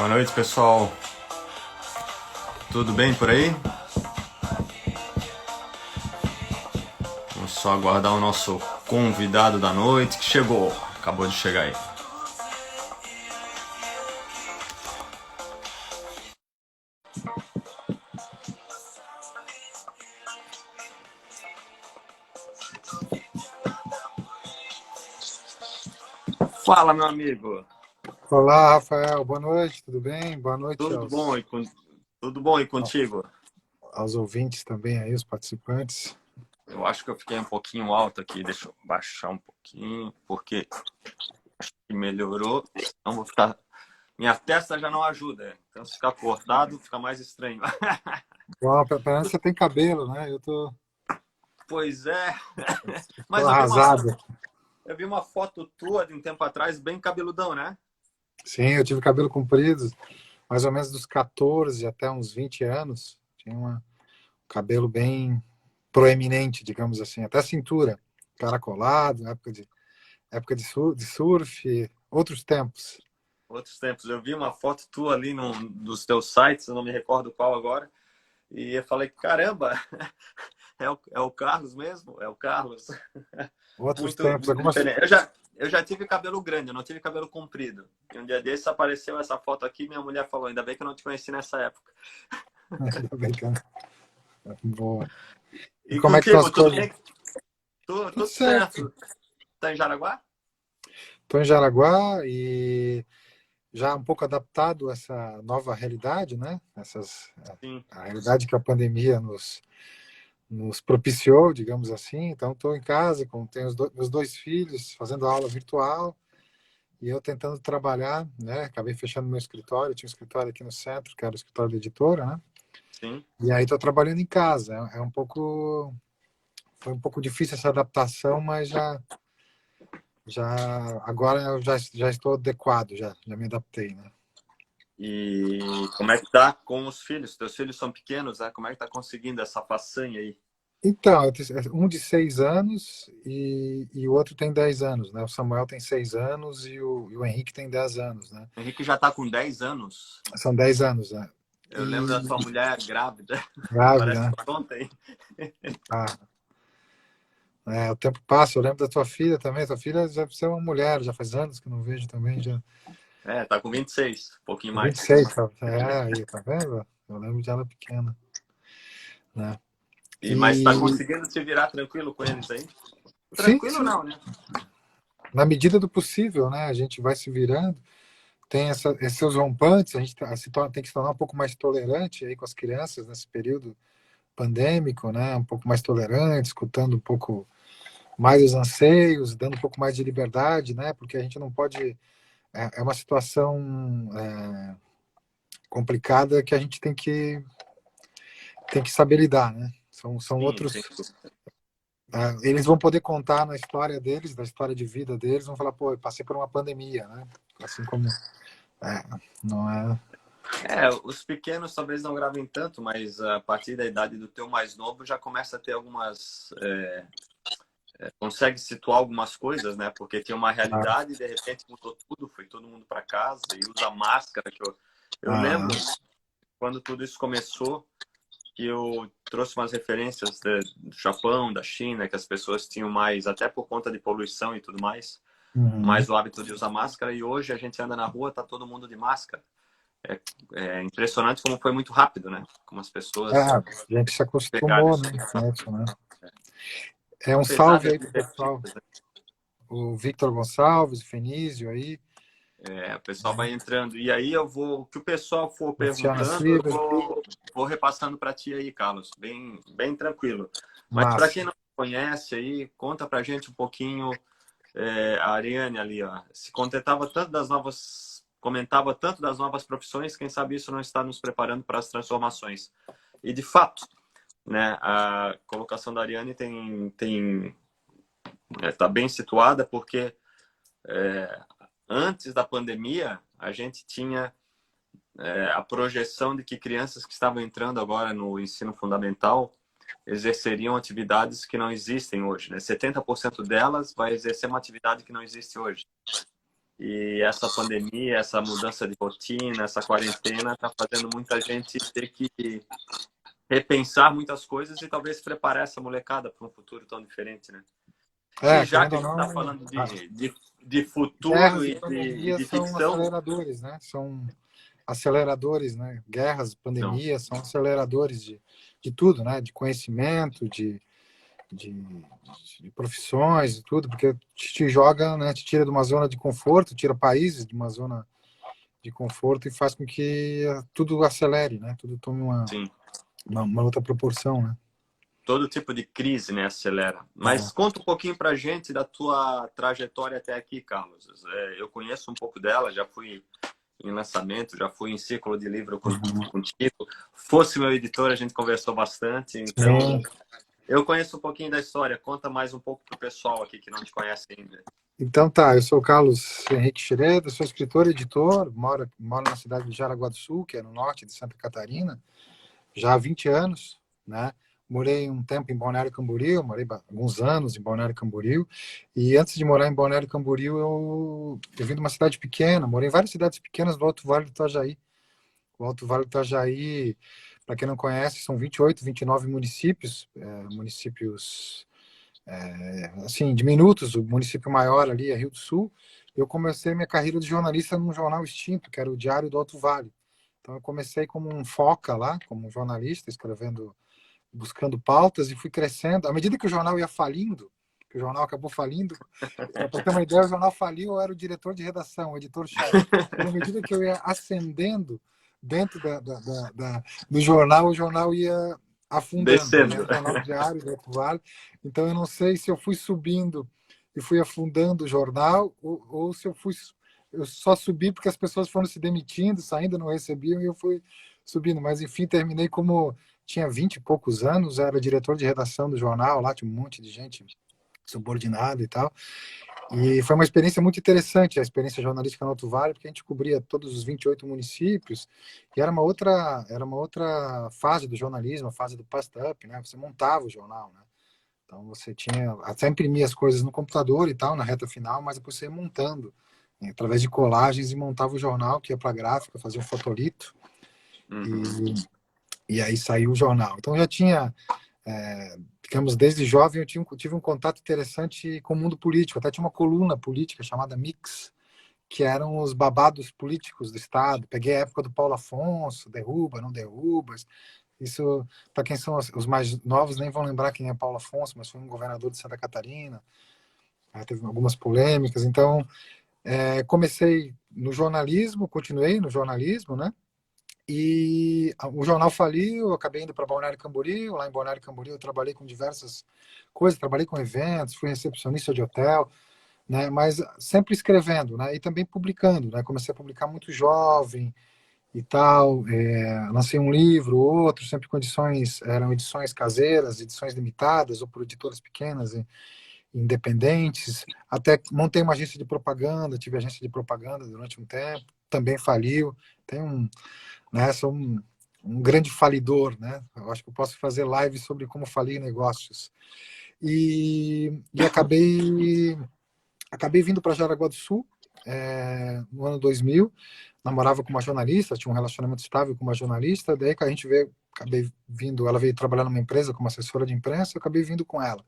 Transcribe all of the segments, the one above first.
Boa noite, pessoal. Tudo bem por aí? Vamos só aguardar o nosso convidado da noite que chegou. Acabou de chegar aí. Fala, meu amigo. Olá, Rafael. Boa noite, tudo bem? Boa noite Tudo bom tudo bom e contigo? aos ouvintes também aí, os participantes. Eu acho que eu fiquei um pouquinho alto aqui. Deixa eu baixar um pouquinho, porque acho que melhorou. Não vou ficar. Minha testa já não ajuda. Então, se ficar cortado, fica mais estranho. Bom, parece que você tem cabelo, né? Pois é. Tô Mas arrasado. eu vi uma foto tua de um tempo atrás, bem cabeludão, né? Sim, eu tive cabelo comprido, mais ou menos dos 14 até uns 20 anos. Tinha um cabelo bem proeminente, digamos assim, até a cintura, caracolado, época de surf, outros tempos. Outros tempos. Eu vi uma foto tua ali num dos teus sites, eu não me recordo qual agora, e eu falei, caramba, é o Carlos mesmo? É o Carlos. Outros Muito, tempos, muito algumas. diferente. Eu já tive cabelo grande, eu não tive cabelo comprido. E um dia desses apareceu essa foto aqui, minha mulher falou, ainda bem que eu não te conheci nessa época. Ainda bem que boa. E E como é que estão contigo, as tudo coisas? bem? Tudo Tudo certo. certo. Tá em Jaraguá? Estou em Jaraguá e já um pouco adaptado a essa nova realidade, né? Sim. A realidade que a pandemia nos propiciou, digamos assim. Então, estou em casa, tenho meus dois filhos, fazendo aula virtual e eu tentando trabalhar, né? Acabei fechando meu escritório, tinha um escritório aqui no centro, que era o escritório da editora, né? Sim. E aí estou trabalhando em casa. Foi um pouco difícil essa adaptação, mas agora já estou adequado, já me adaptei, né? E como é que tá com os filhos? Teus filhos são pequenos, né? Como é que tá conseguindo essa façanha aí? Então, um de 6 anos e o outro tem 10 anos, né? O Samuel tem 6 anos e o Henrique tem 10 anos, né? O Henrique já tá com 10 anos. São 10 anos, né? Eu lembro E da tua mulher grávida. grávida, Parece né? que foi ontem. Ah, o tempo passa. Eu lembro da tua filha também. Tua filha já é uma mulher, já faz anos que eu não vejo também, já. É, tá com 26, um pouquinho vinte e mais. seis, tá? Aí, tá vendo? Eu lembro de ela pequena, né? Mas tá E conseguindo se virar tranquilo com eles aí? sim, Tranquilo sim. não, né? Na medida do possível, né? A gente vai se virando. Tem esses rompantes, a gente tem que se tornar um pouco mais tolerante aí com as crianças nesse período pandêmico, né? Um pouco mais tolerante, escutando um pouco mais os anseios, dando um pouco mais de liberdade, né? Porque a gente não pode. É uma situação complicada que a gente tem que saber lidar, né? São Sim, outros. sem Eles vão poder contar na história deles, da história de vida deles, vão falar, pô, eu passei por uma pandemia, né? Assim como. É, não é. os pequenos talvez não gravem tanto, mas a partir da idade do teu mais novo já começa a ter algumas. Consegue situar algumas coisas, né? Porque tinha uma realidade e de repente mudou tudo, foi todo mundo para casa e usa máscara. Eu Ah, lembro quando tudo isso começou, que eu trouxe umas referências do Japão, da China, que as pessoas tinham mais, até por conta de poluição e tudo mais, uhum. mais o hábito de usar máscara. E hoje a gente anda na rua, tá todo mundo de máscara. É, é impressionante como foi muito rápido, né? Como as pessoas A gente se pegaram acostumou, isso. né, com isso, né? Um Apesar salve de aí pro pessoal. divertidas, né? O Victor Gonçalves, o Fenísio aí, O pessoal vai entrando. E aí eu vou, o que o pessoal for Luciana perguntando, eu Silva, vou repassando para ti aí, Carlos. Bem, bem tranquilo. Mas para massa. quem não conhece aí, conta pra gente um pouquinho. A Ariane ali, ó, se contentava tanto das novas, comentava tanto das novas profissões, quem sabe isso não está nos preparando para as transformações. E de fato, né, a colocação da Ariane está bem situada, porque antes da pandemia a gente tinha a projeção de que crianças que estavam entrando agora no ensino fundamental exerceriam atividades que não existem hoje, né? 70% delas vai exercer uma atividade que não existe hoje. E essa pandemia, essa mudança de rotina, essa quarentena está fazendo muita gente ter que repensar muitas coisas e talvez preparar essa molecada para um futuro tão diferente, né? E já Querendo que a ou gente está não, falando de futuro guerras e e pandemias de são ficção, aceleradores, né? São aceleradores, né? Guerras, não, pandemias são aceleradores de tudo, né? De conhecimento, de, de profissões e tudo, porque te joga, né? Te tira de uma zona de conforto, tira países de uma zona de conforto e faz com que tudo acelere, né? Tudo tome sim, uma outra proporção, né? todo tipo de crise, né, acelera. Mas É. conta um pouquinho para a gente da tua trajetória até aqui, Carlos. Eu conheço um pouco dela, já fui em lançamento, já fui em círculo de livro contigo. Fosse meu editor, a gente conversou bastante, então Sim. eu conheço um pouquinho da história. Conta mais um pouco para o pessoal aqui que não te conhece ainda. Então tá, eu sou o Carlos Henrique Schroeder, sou escritor e editor, moro na cidade de Jaraguá do Sul, que é no norte de Santa Catarina, já há 20 anos, né? Morei um tempo em Balneário Camboriú, morei alguns anos em Balneário Camboriú, e antes de morar em Balneário Camboriú, eu vim de uma cidade pequena, morei em várias cidades pequenas do Alto Vale do Itajaí. O Alto Vale do Itajaí, para quem não conhece, são 28, 29 municípios, municípios assim, diminutos. O município maior ali é Rio do Sul. Eu comecei minha carreira de jornalista num jornal extinto, que era o Diário do Alto Vale. Então eu comecei como um foca lá, como um jornalista, escrevendo, buscando pautas, e fui crescendo. À medida que o jornal ia falindo, que o jornal acabou falindo, para ter uma ideia, o jornal faliu, eu era o diretor de redação, o editor-chefe. E à medida que eu ia ascendendo dentro do jornal, o jornal ia afundando. E era Descendo. um jornal diário do Alto Vale. Então eu não sei se eu fui subindo e fui afundando o jornal, ou se eu só subi porque as pessoas foram se demitindo, saindo, não recebiam, e eu fui subindo. Mas enfim, terminei como tinha 20 e poucos anos, era diretor de redação do jornal, lá tinha um monte de gente subordinada e tal. E foi uma experiência muito interessante, a experiência jornalística no Alto Vale, porque a gente cobria todos os 28 municípios, e era uma outra fase do jornalismo, a fase do pass-up, né? Você montava o jornal, né? Então você tinha, até imprimia as coisas no computador e tal, na reta final, mas depois você ia montando, né, através de colagens, e montava o jornal, que ia para a gráfica, fazia um fotolito, Uhum. e aí saiu o jornal. Então já tinha digamos, desde jovem eu tive um contato interessante com o mundo político. Até tinha uma coluna política chamada Mix, que eram os babados políticos do Estado. Peguei a época do Paulo Afonso, derruba, não derruba. Isso, para quem são os mais novos, nem vão lembrar quem é Paulo Afonso, mas foi um governador de Santa Catarina. Teve algumas polêmicas. Então, comecei no jornalismo, continuei no jornalismo, né? E o jornal faliu, eu acabei indo para Balneário Camboriú. Lá em Balneário Camboriú eu trabalhei com diversas coisas, trabalhei com eventos, fui recepcionista de hotel, né? Mas sempre escrevendo, né? E também publicando, né? Comecei a publicar muito jovem e tal. Lancei um livro, outro, sempre com edições, eram edições caseiras, edições limitadas ou por editoras pequenas e independentes. Até montei uma agência de propaganda, tive agência de propaganda durante um tempo, também faliu. Tem né? Sou um grande falidor, né? Eu acho que eu posso fazer live sobre como falir negócios. E acabei vindo para Jaraguá do Sul no ano 2000. Namorava com uma jornalista, tinha um relacionamento estável com uma jornalista. Daí que a gente veio, acabei vindo. Ela veio trabalhar numa empresa como assessora de imprensa. Eu acabei vindo com ela.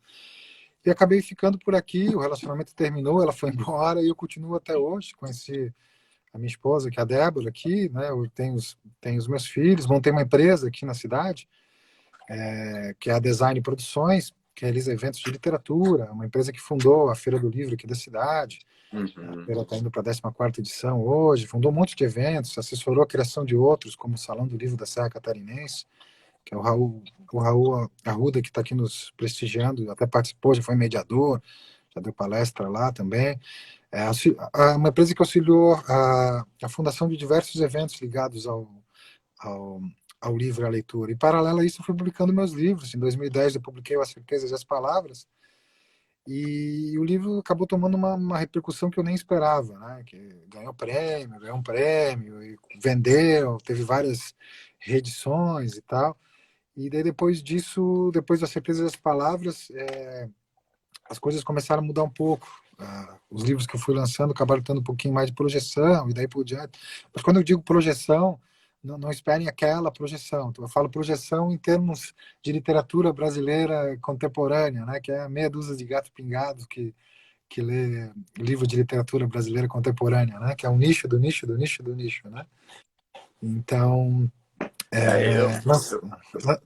E acabei ficando por aqui. O relacionamento terminou, ela foi embora e eu continuo até hoje. Conheci a minha esposa, que é a Débora, aqui, né? Eu tenho os meus filhos, montei uma empresa aqui na cidade, que é a Design Produções, que realiza eventos de literatura, uma empresa que fundou a Feira do Livro aqui da cidade. A Uhum. feira está indo para a 14ª edição hoje, fundou um monte de eventos, assessorou a criação de outros, como o Salão do Livro da Serra Catarinense, que é o Raul Arruda, que está aqui nos prestigiando, até participou, já foi mediador, já deu palestra lá também. Uma empresa que auxiliou a fundação de diversos eventos ligados ao, ao livro e à leitura. E, paralelo a isso, eu fui publicando meus livros. Em 2010, eu publiquei As Certezas e as Palavras, e o livro acabou tomando uma repercussão que eu nem esperava, né? Que ganhou um prêmio, e vendeu, teve várias reedições e tal. E daí, depois disso, depois das Certezas e as Palavras, as coisas começaram a mudar um pouco. os livros que eu fui lançando acabaram tendo um pouquinho mais de projeção e daí por diante. Mas quando eu digo projeção, não esperem aquela projeção. Então, eu falo projeção em termos de literatura brasileira contemporânea, né? Que é meia dúzia de gato pingado que lê livro de literatura brasileira contemporânea, né? Que é um nicho do nicho do nicho do nicho, né? Então, Eu, eu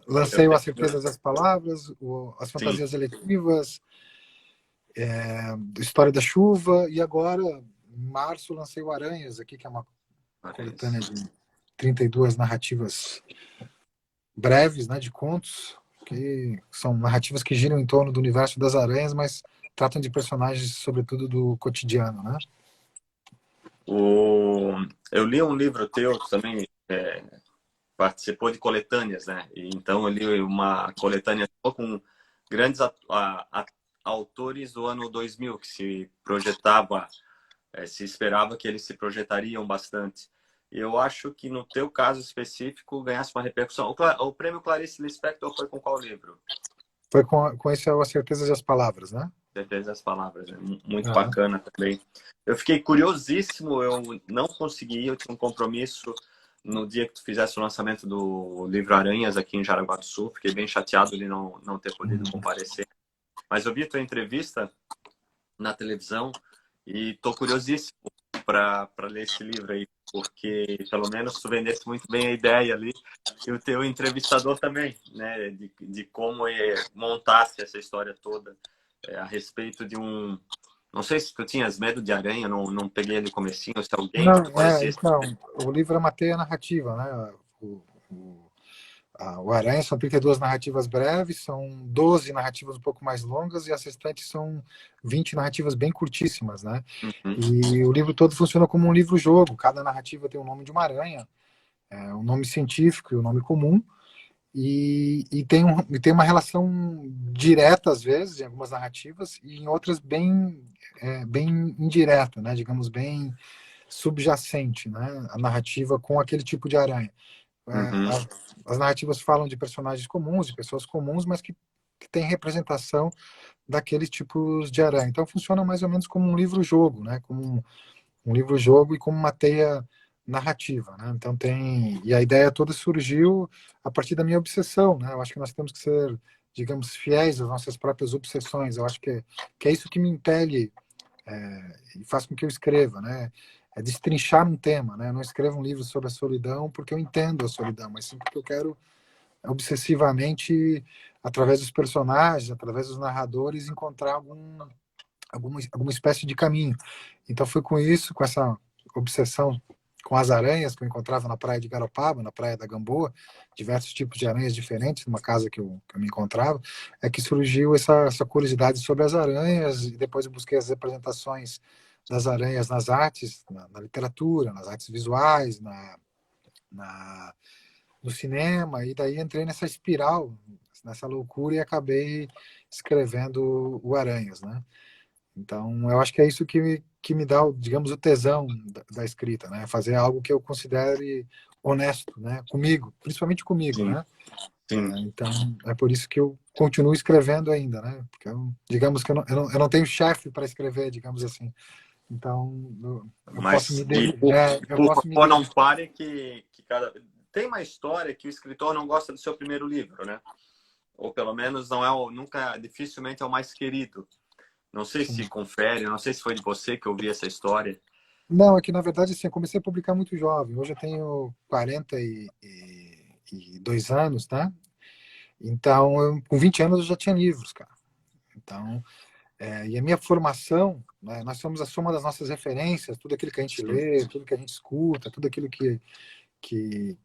lancei o A tenho... Certeza das Palavras, As Sim. Fantasias Eletivas, História da Chuva, e agora, em março, lancei o Aranhas, aqui, que é uma coletânea de 32 narrativas breves, né, de contos, que são narrativas que giram em torno do universo das aranhas, mas tratam de personagens, sobretudo, do cotidiano, né? Eu li um livro teu também, participou de coletâneas, né? E então eu li uma coletânea com grandes autores do ano 2000, que se projetava, se esperava que eles se projetariam bastante. Eu acho que no teu caso específico ganhasse uma repercussão. O prêmio Clarice Lispector foi com qual livro? Foi com esse A Certeza das Palavras, né? Certeza das palavras, né? Muito Uhum. bacana também. Eu fiquei curiosíssimo, eu não consegui, eu tinha um compromisso no dia que tu fizesse o lançamento do livro Aranhas aqui em Jaraguá do Sul, fiquei bem chateado de não ter podido comparecer. Mas eu vi a tua entrevista na televisão e tô curiosíssimo para ler esse livro aí, porque pelo menos tu vendesse muito bem a ideia ali e o teu entrevistador também, né, de como montasse essa história toda a respeito de um... Não sei se tu tinhas medo de aranha, não peguei ali no comecinho, se alguém que Não, tu conhecesse. então, o livro é uma teia narrativa, né? O Aranha são 32 narrativas breves, são 12 narrativas um pouco mais longas e as restantes são 20 narrativas bem curtíssimas, né? Uhum, E o livro todo funciona como um livro-jogo. Cada narrativa tem o nome de uma aranha, um nome científico e um nome comum, e tem uma relação direta, às vezes, em algumas narrativas, e em outras bem indireta, né? Digamos, bem subjacente, né? A narrativa com aquele tipo de aranha. uhum, As narrativas falam de personagens comuns, de pessoas comuns, mas que têm representação daqueles tipos de aranha. Então funciona mais ou menos como um livro-jogo, né? Como um livro-jogo e como uma teia narrativa, né? Então e a ideia toda surgiu a partir da minha obsessão, né? Eu acho que nós temos que ser, digamos, fiéis às nossas próprias obsessões. Eu acho que é isso que me impele e faz com que eu escreva, né? É destrinchar um tema, né? Eu não escrevo um livro sobre a solidão porque eu entendo a solidão, mas sim porque eu quero obsessivamente, através dos personagens, através dos narradores, encontrar alguma espécie de caminho. Então foi com isso, com essa obsessão com as aranhas que eu encontrava na praia de Garopaba, na praia da Gamboa, diversos tipos de aranhas diferentes, numa casa que eu me encontrava, é que surgiu essa curiosidade sobre as aranhas, e depois eu busquei as representações das aranhas nas artes, na literatura, nas artes visuais, na, no cinema, e daí entrei nessa espiral, nessa loucura, e acabei escrevendo o Aranhas, né? Então, eu acho que é isso que me dá, digamos, o tesão da escrita, né? Fazer algo que eu considere honesto, né? Comigo, principalmente comigo, sim, né? sim. Então, é por isso que eu continuo escrevendo ainda, né? Porque, digamos que eu não tenho chefe para escrever, digamos assim. Então, eu posso Mas, eu por posso me favor, não dedicar. pare que cada... Tem uma história que o escritor não gosta do seu primeiro livro, né? Ou pelo menos não nunca, dificilmente é o mais querido. Não sei se Sim. confere, não sei se foi de você que eu ouvi essa história. Não, é que na verdade assim, eu comecei a publicar muito jovem. Hoje eu tenho 42 anos, tá? Então, com 20 anos eu já tinha livros, cara. Então, e a minha formação, né, nós somos a soma das nossas referências, tudo aquilo que a gente Sim. lê, tudo que a gente escuta, tudo aquilo que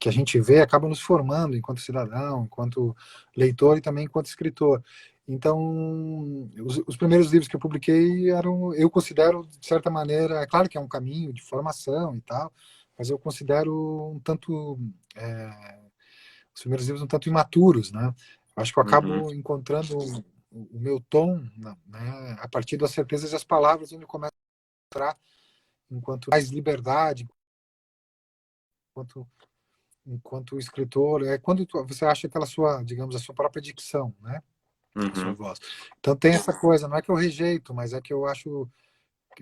a gente vê acaba nos formando enquanto cidadão, enquanto leitor e também enquanto escritor. Então, os primeiros livros que eu publiquei eu considero, de certa maneira, é claro que é um caminho de formação e tal, mas eu considero um tanto, os primeiros livros um tanto imaturos, né? Eu acho que eu Uhum. acabo encontrando o meu tom, né, a partir das certezas e as palavras, onde eu começo a entrar enquanto mais liberdade, enquanto escritor, é quando você acha aquela sua, digamos, a sua própria dicção, né? A sua Uhum. voz. Então tem essa coisa, não é que eu rejeito, mas é que eu acho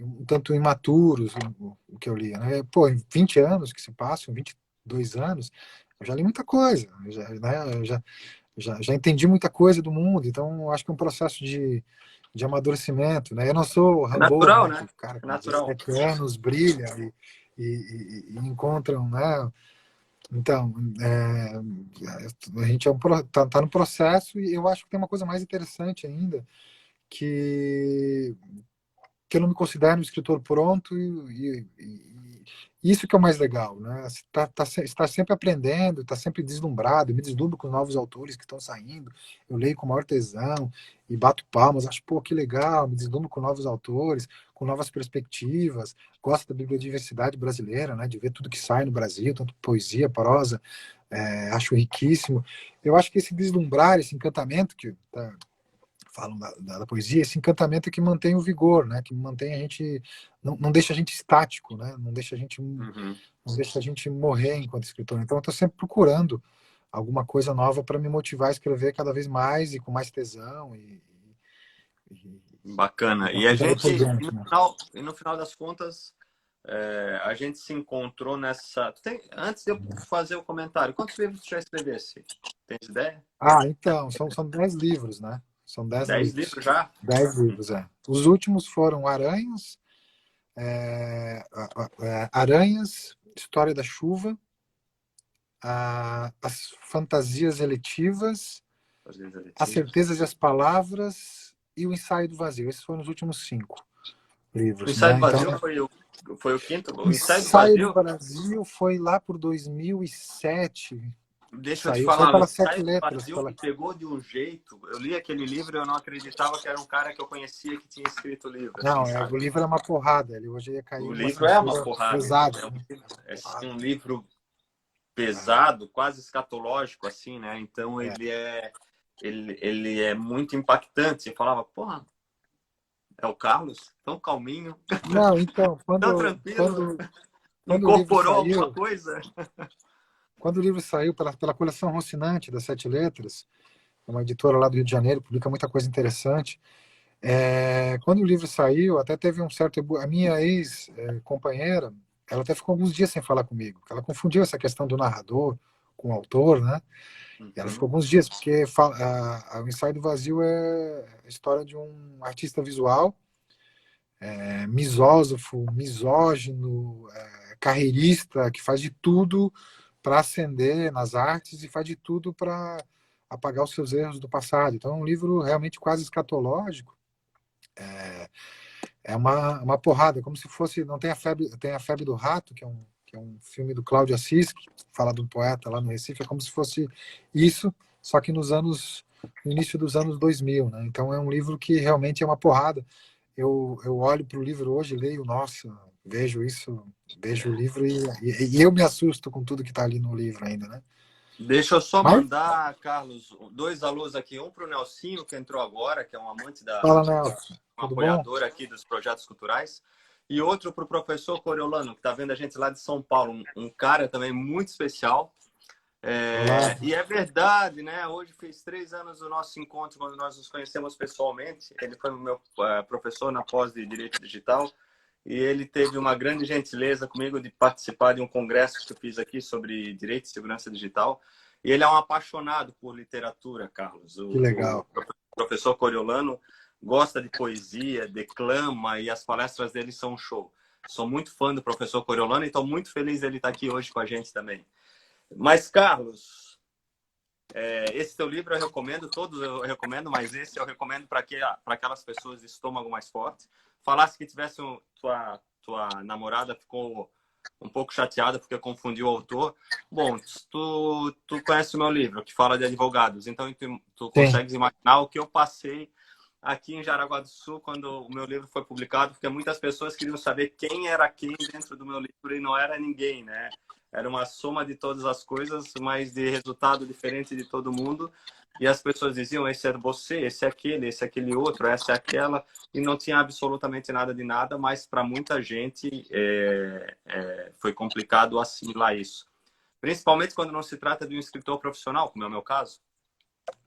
um tanto imaturos o que eu lia, né? Pô, em 20 anos que se passam, 22 anos, eu já li muita coisa, né? Já entendi muita coisa do mundo, então eu acho que é um processo de amadurecimento, né? Eu não sou É Rambo, natural, né? Que né? o cara É com natural. 17 anos brilha e encontram, né? Então, a gente tá no processo e eu acho que tem uma coisa mais interessante ainda, que, que eu não me considero um escritor pronto e isso que é o mais legal, né? Está sempre aprendendo, está sempre deslumbrado, eu me deslumbro com novos autores que estão saindo, eu leio com maior tesão e bato palmas, acho, pô, que legal, me deslumbro com novos autores, com novas perspectivas, gosto da bibliodiversidade brasileira, né? De ver tudo que sai no Brasil, tanto poesia, prosa, acho riquíssimo. Eu acho que esse deslumbrar, esse encantamento que falam da poesia, esse encantamento que mantém o vigor, né? Que mantém a gente, não deixa a gente estático, né? Uhum. Não deixa a gente morrer enquanto escritor. Então, eu estou sempre procurando alguma coisa nova para me motivar a escrever cada vez mais e com mais tesão Bacana. E a daí por gente, diante, né? e no final das contas, a gente se encontrou nessa. Antes de eu fazer o comentário, quantos livros tu já escrevesse? Tens ideia? Ah, então, são 10 livros, né? São 10 10 livros. livros já? 10 livros, é. Os últimos foram Aranhas, História da Chuva, As Fantasias Eletivas, Fazer As eletivos. Certezas e as Palavras e O Ensaio do Vazio. Esses foram os últimos 5 O livros, ensaio né? do Então, vazio foi o quinto. O O ensaio do Ensaio do vazio, Brasil foi lá por 2007 que deixa eu te saiu falar, o pelas Sete ensaio do Letras. vazio me pegou de um jeito. Eu li aquele livro e eu não acreditava que era um cara que eu conhecia que tinha escrito o livro, assim, Não, sabe? o livro é uma porrada. Ele hoje ia cair O uma livro é uma censura porrada. pesada, É um, né? é Ah, um livro ah, pesado, quase escatológico, assim, né? Então é. ele é muito impactante. Você falava, porra, é o Carlos? Tão calminho, Não, então, tão tranquilo, quando o livro incorporou alguma saiu, coisa? pela coleção Rocinante das Sete Letras, uma editora lá do Rio de Janeiro, publica muita coisa interessante. Quando o livro saiu, até teve um certo. A minha ex-companheira, ela até ficou alguns dias sem falar comigo. Ela confundiu essa questão do narrador com o autor, né? E ela ficou Uhum. alguns dias, porque o Ensaio do Vazio é a história de um artista visual, misósofo, misógino, carreirista, que faz de tudo para ascender nas artes e faz de tudo para apagar os seus erros do passado. Então é um livro realmente quase escatológico. É uma porrada, como se fosse. Não tem a Febre do Rato, que é um filme do Cláudio Assis, que fala de um poeta lá no Recife, é como se fosse isso, só que no início dos anos 2000, né? Então é um livro que realmente é uma porrada. Eu olho para o livro hoje, leio, nossa, vejo isso, vejo o livro e eu me assusto com tudo que está ali no livro ainda, né? Deixa eu só Mas, mandar, Carlos, dois alôs aqui. Um para o Nelsinho, que entrou agora, que é um amante fala, Nelson, um tudo bom? apoiador aqui dos projetos culturais. E outro para o professor Coriolano, que está vendo a gente lá de São Paulo. Um cara também muito especial. Olá. E é verdade, né? Hoje fez 3 anos do nosso encontro, quando nós nos conhecemos pessoalmente. Ele foi meu professor na pós de Direito Digital. E ele teve uma grande gentileza comigo de participar de um congresso que eu fiz aqui sobre direito e segurança digital. E ele é um apaixonado por literatura, Carlos. Que O legal. professor Coriolano gosta de poesia, declama e as palestras dele são um show. Sou muito fã do professor Coriolano e estou muito feliz dele estar aqui hoje com a gente também. Mas, Carlos, esse teu livro eu recomendo, todos eu recomendo, mas esse eu recomendo para aquelas pessoas de estômago mais forte. Falasse que tivesse tua namorada ficou um pouco chateada porque confundiu o autor. Bom, tu conhece o meu livro, que fala de advogados, então tu Sim. consegues imaginar o que eu passei aqui em Jaraguá do Sul quando o meu livro foi publicado, porque muitas pessoas queriam saber quem era quem dentro do meu livro e não era ninguém, né? Era uma soma de todas as coisas, mas de resultado diferente de todo mundo. E as pessoas diziam, esse é você, esse é aquele outro, essa é aquela. E não tinha absolutamente nada de nada, mas para muita gente foi complicado assimilar isso. Principalmente quando não se trata de um escritor profissional, como é o meu caso.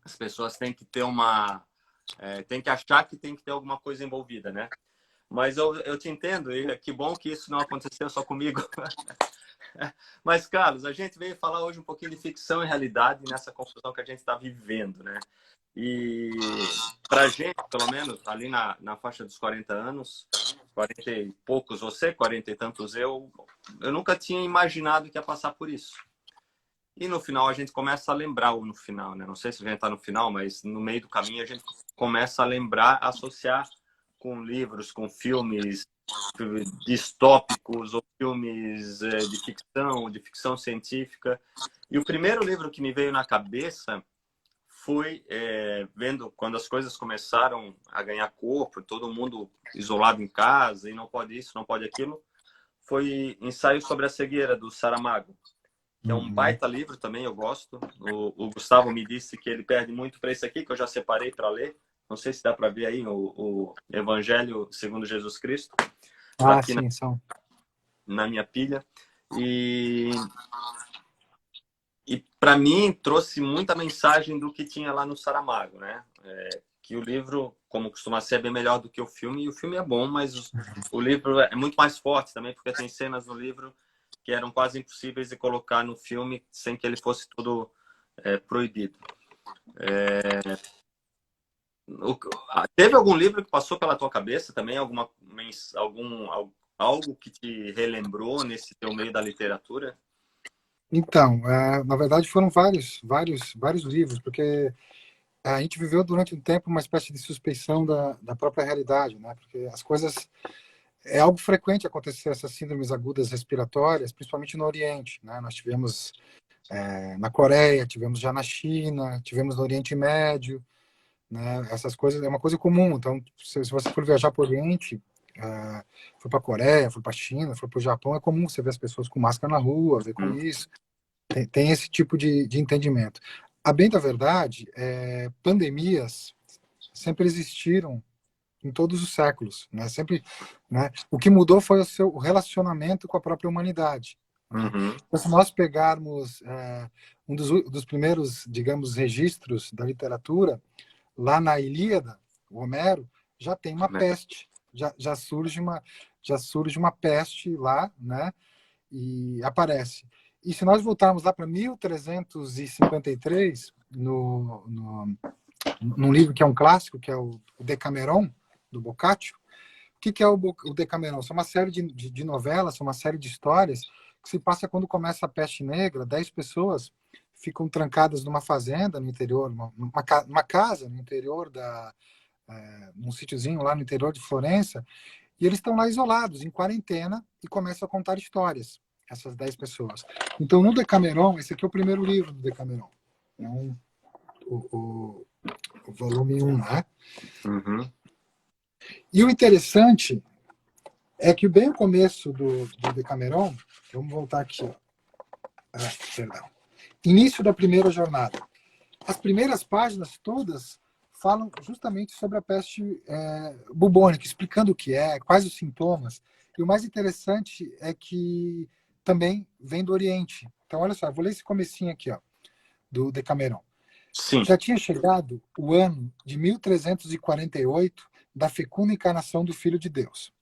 As pessoas têm que ter tem que achar que tem que ter alguma coisa envolvida, né? Mas eu te entendo, e que bom que isso não aconteceu só comigo. Mas, Carlos, a gente veio falar hoje um pouquinho de ficção e realidade nessa confusão que a gente está vivendo, né? E para a gente, pelo menos, ali na faixa dos 40 anos, 40 e poucos você, 40 e tantos eu nunca tinha imaginado que ia passar por isso. E no final a gente começa a lembrar, no final, né? Não sei se a gente está no final, mas no meio do caminho a gente começa a lembrar, associar com livros, com filmes distópicos ou filmes de ficção científica. E o primeiro livro que me veio na cabeça foi vendo quando as coisas começaram a ganhar corpo, todo mundo isolado em casa e não pode isso, não pode aquilo, foi Ensaio sobre a Cegueira, do Saramago, que é um baita livro também, eu gosto. O Gustavo me disse que ele perde muito para esse aqui, que eu já separei para ler. Não sei se dá para ver aí o Evangelho segundo Jesus Cristo. Tá aqui sim, são. Na minha pilha. E para mim trouxe muita mensagem do que tinha lá no Saramago, né? Que o livro, como costuma ser, é bem melhor do que o filme. E o filme é bom, mas o livro é muito mais forte também, porque tem cenas no livro que eram quase impossíveis de colocar no filme sem que ele fosse todo proibido. Teve algum livro que passou pela tua cabeça também? Algo que te relembrou nesse teu meio da literatura? Então, na verdade foram vários livros, porque a gente viveu durante um tempo uma espécie de suspeição da própria realidade, né? Porque as coisas... É algo frequente acontecer essas síndromes agudas respiratórias, principalmente no Oriente, né? Nós tivemos na Coreia, tivemos já na China, tivemos no Oriente Médio, né? Essas coisas é uma coisa comum. Então, se você for viajar para o Oriente, for para a Coreia, for para a China, for para o Japão, é comum você ver as pessoas com máscara na rua, ver com isso. Tem esse tipo de entendimento. A bem da verdade, pandemias sempre existiram em todos os séculos, né? Sempre, né? O que mudou foi o relacionamento com a própria humanidade. Né? Então, se nós pegarmos um dos primeiros, digamos, registros da literatura, lá na Ilíada, o Homero já tem uma peste, já surge uma peste lá, né? E aparece. E se nós voltarmos lá para 1353, num livro que é um clássico, que é o Decameron, do Boccaccio. O que é o Decameron? São uma série de novelas, são uma série de histórias que se passa quando começa a peste negra. 10 pessoas ficam trancadas numa fazenda no interior, uma casa no interior num sítiozinho lá no interior de Florença, e eles estão lá isolados, em quarentena, e começam a contar histórias, essas 10 pessoas. Então, no Decameron, esse aqui é o primeiro livro do Decameron. Então, o volume 1, né? E o interessante é que bem no começo do Decameron, vamos voltar aqui, perdão, início da primeira jornada. As primeiras páginas todas falam justamente sobre a peste bubônica, explicando o que é, quais os sintomas. E o mais interessante é que também vem do Oriente. Então, olha só, eu vou ler esse comecinho aqui, ó, do Decameron. Sim. Já tinha chegado o ano de 1348 da fecunda encarnação do Filho de Deus.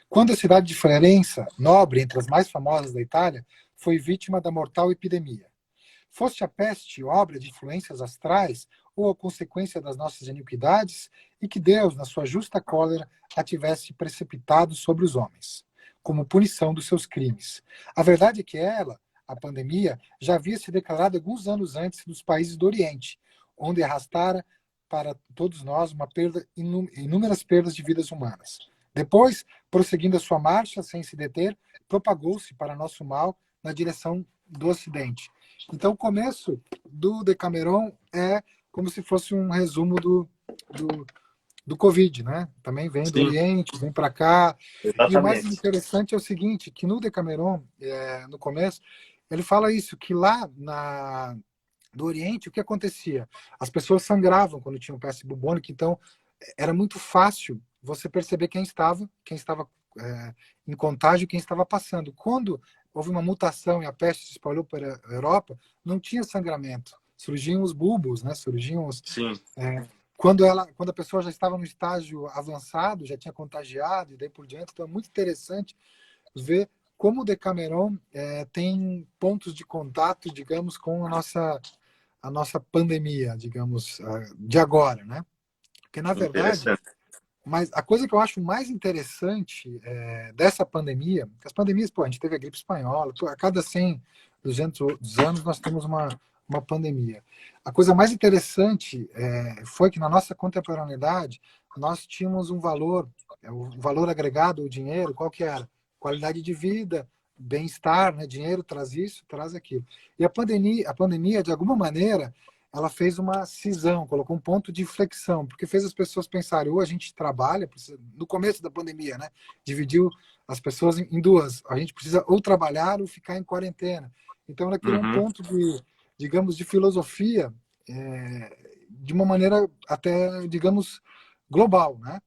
Quando a cidade de Florença, nobre entre as mais famosas da Itália, foi vítima da mortal epidemia. Fosse a peste obra de influências astrais ou a consequência das nossas iniquidades, e que Deus, na sua justa cólera, a tivesse precipitado sobre os homens, como punição dos seus crimes. A verdade é que ela, a pandemia, já havia se declarado alguns anos antes nos países do Oriente, onde arrastara para todos nós inúmeras perdas de vidas humanas. Depois, prosseguindo a sua marcha sem se deter, propagou-se para nosso mal na direção do Ocidente. Então, o começo do Decameron é como se fosse um resumo do Covid, né? Também vem do Oriente, vem para cá. Exatamente. E o mais interessante é o seguinte, que no Decameron, no começo, ele fala isso, que lá do Oriente, o que acontecia? As pessoas sangravam quando tinham peste bubônica, então era muito fácil você perceber quem estava em contágio, quem estava passando. Quando houve uma mutação e a peste se espalhou para a Europa, não tinha sangramento. Surgiam os bulbos, né? Surgiam quando a pessoa já estava no estágio avançado, já tinha contagiado e daí por diante. Então é muito interessante ver como o Decameron tem pontos de contato, digamos, com a nossa pandemia, digamos, de agora, né? Porque, na verdade, Interessante. mas a coisa que eu acho mais interessante dessa pandemia, que as pandemias, pô, a gente teve a gripe espanhola, a cada 100, 200 anos nós temos uma pandemia. A coisa mais interessante foi que na nossa contemporaneidade nós tínhamos um valor, o valor agregado, o dinheiro, qual que era? Qualidade de vida, bem-estar, né? Dinheiro traz isso, traz aquilo. E a pandemia, de alguma maneira, ela fez uma cisão, colocou um ponto de inflexão, porque fez as pessoas pensarem, ou a gente trabalha, no começo da pandemia, né? Dividiu as pessoas em duas. A gente precisa ou trabalhar ou ficar em quarentena. Então ela criou um Uhum. ponto de, digamos, de filosofia de uma maneira até, digamos, global, né?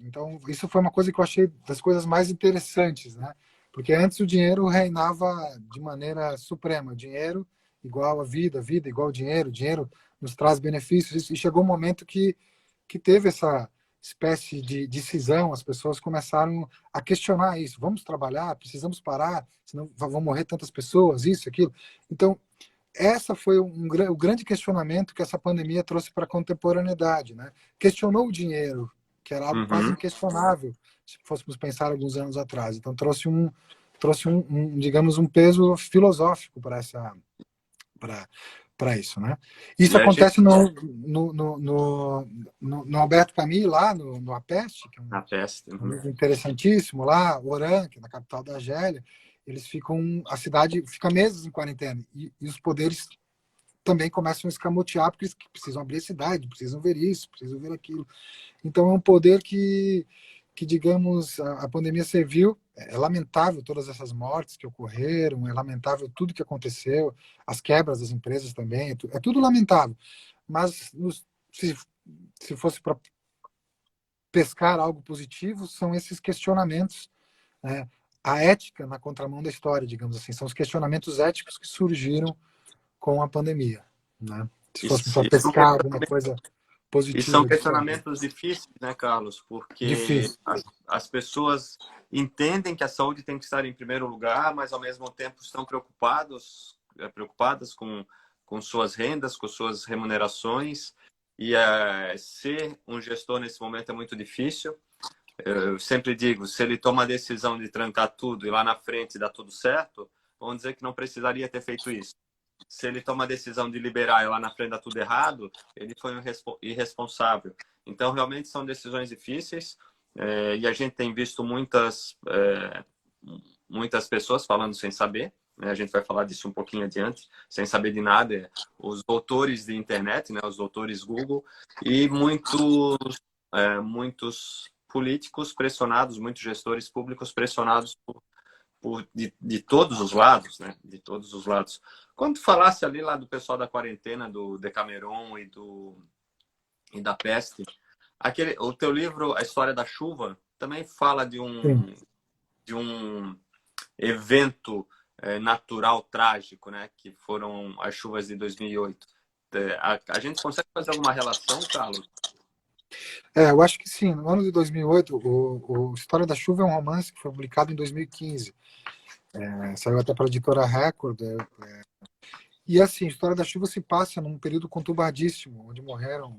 Então isso foi uma coisa que eu achei das coisas mais interessantes, né? Porque antes o dinheiro reinava de maneira suprema. Dinheiro igual a vida, vida igual dinheiro, dinheiro nos traz benefícios. E chegou um momento que teve essa espécie de cisão, as pessoas começaram a questionar isso. Vamos trabalhar? Precisamos parar? Senão vão morrer tantas pessoas, isso, aquilo. Então, essa foi o grande questionamento que essa pandemia trouxe para a contemporaneidade, né? Questionou o dinheiro, que era algo quase Uhum. inquestionável, se fôssemos pensar alguns anos atrás. Então trouxe digamos, um peso filosófico para isso, né? Isso E a gente, acontece no Alberto Camus, lá no Apeste, que é na festa. um Uhum. livro interessantíssimo, lá, Oran, que é na capital da Argélia, a cidade fica meses em quarentena, e os poderes também começam a escamotear, porque eles precisam abrir a cidade, precisam ver isso, precisam ver aquilo. Então é um poder que digamos, a pandemia serviu. É lamentável todas essas mortes que ocorreram, é lamentável tudo que aconteceu, as quebras das empresas também, é tudo lamentável. Mas se fosse para pescar algo positivo, são esses questionamentos, né? A ética na contramão da história, digamos assim, são os questionamentos éticos que surgiram com a pandemia, né? Se E, fosse para e são pescar alguma coisa E são positiva disso aí. questionamentos difíceis, né, Carlos? Porque Difícil. as pessoas entendem que a saúde tem que estar em primeiro lugar, mas ao mesmo tempo estão preocupadas com suas rendas, com suas remunerações. E ser um gestor nesse momento é muito difícil. Eu sempre digo, se ele toma a decisão de trancar tudo e lá na frente dá tudo certo, vamos dizer que não precisaria ter feito isso. Se ele toma a decisão de liberar e lá na frente dá tudo errado, ele foi um irresponsável. Então, realmente são decisões difíceis e a gente tem visto muitas pessoas falando sem saber. Né? A gente vai falar disso um pouquinho adiante, sem saber de nada. Os doutores de internet, né? Os doutores Google e muitos políticos pressionados, muitos gestores públicos pressionados de todos os lados, né? De todos os lados. Quando tu falasse ali lá do pessoal da quarentena, do Decameron e da peste, o teu livro, A História da Chuva, também fala Sim. de um evento natural trágico, né? Que foram as chuvas de 2008. A gente consegue fazer alguma relação, Carlos? Eu acho que sim. No ano de 2008, o História da Chuva é um romance que foi publicado em 2015. Saiu até para a editora Record. E assim, a História da Chuva se passa num período conturbadíssimo, onde morreram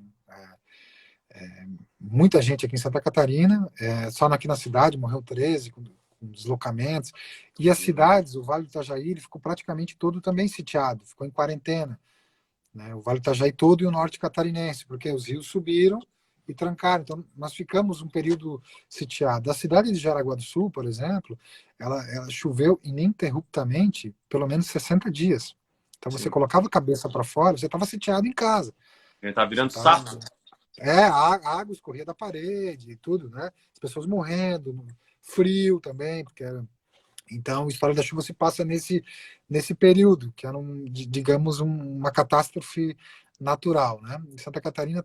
muita gente aqui em Santa Catarina. Só aqui na cidade morreu 13, com deslocamentos. E as cidades, o Vale do Itajaí, ele ficou praticamente todo também sitiado, ficou em quarentena. Né? O Vale do Itajaí todo e o norte catarinense, porque os rios subiram e trancaram. Então, nós ficamos um período sitiado. A cidade de Jaraguá do Sul, por exemplo, ela choveu ininterruptamente pelo menos 60 dias. Então, você Sim. colocava a cabeça para fora, você estava sitiado em casa. Ele está Você virando estava... sapo. A água escorria da parede e tudo, né? As pessoas morrendo, frio também, porque era... Então, a História da Chuva se passa nesse período, que era, digamos, uma catástrofe natural, né? Santa Catarina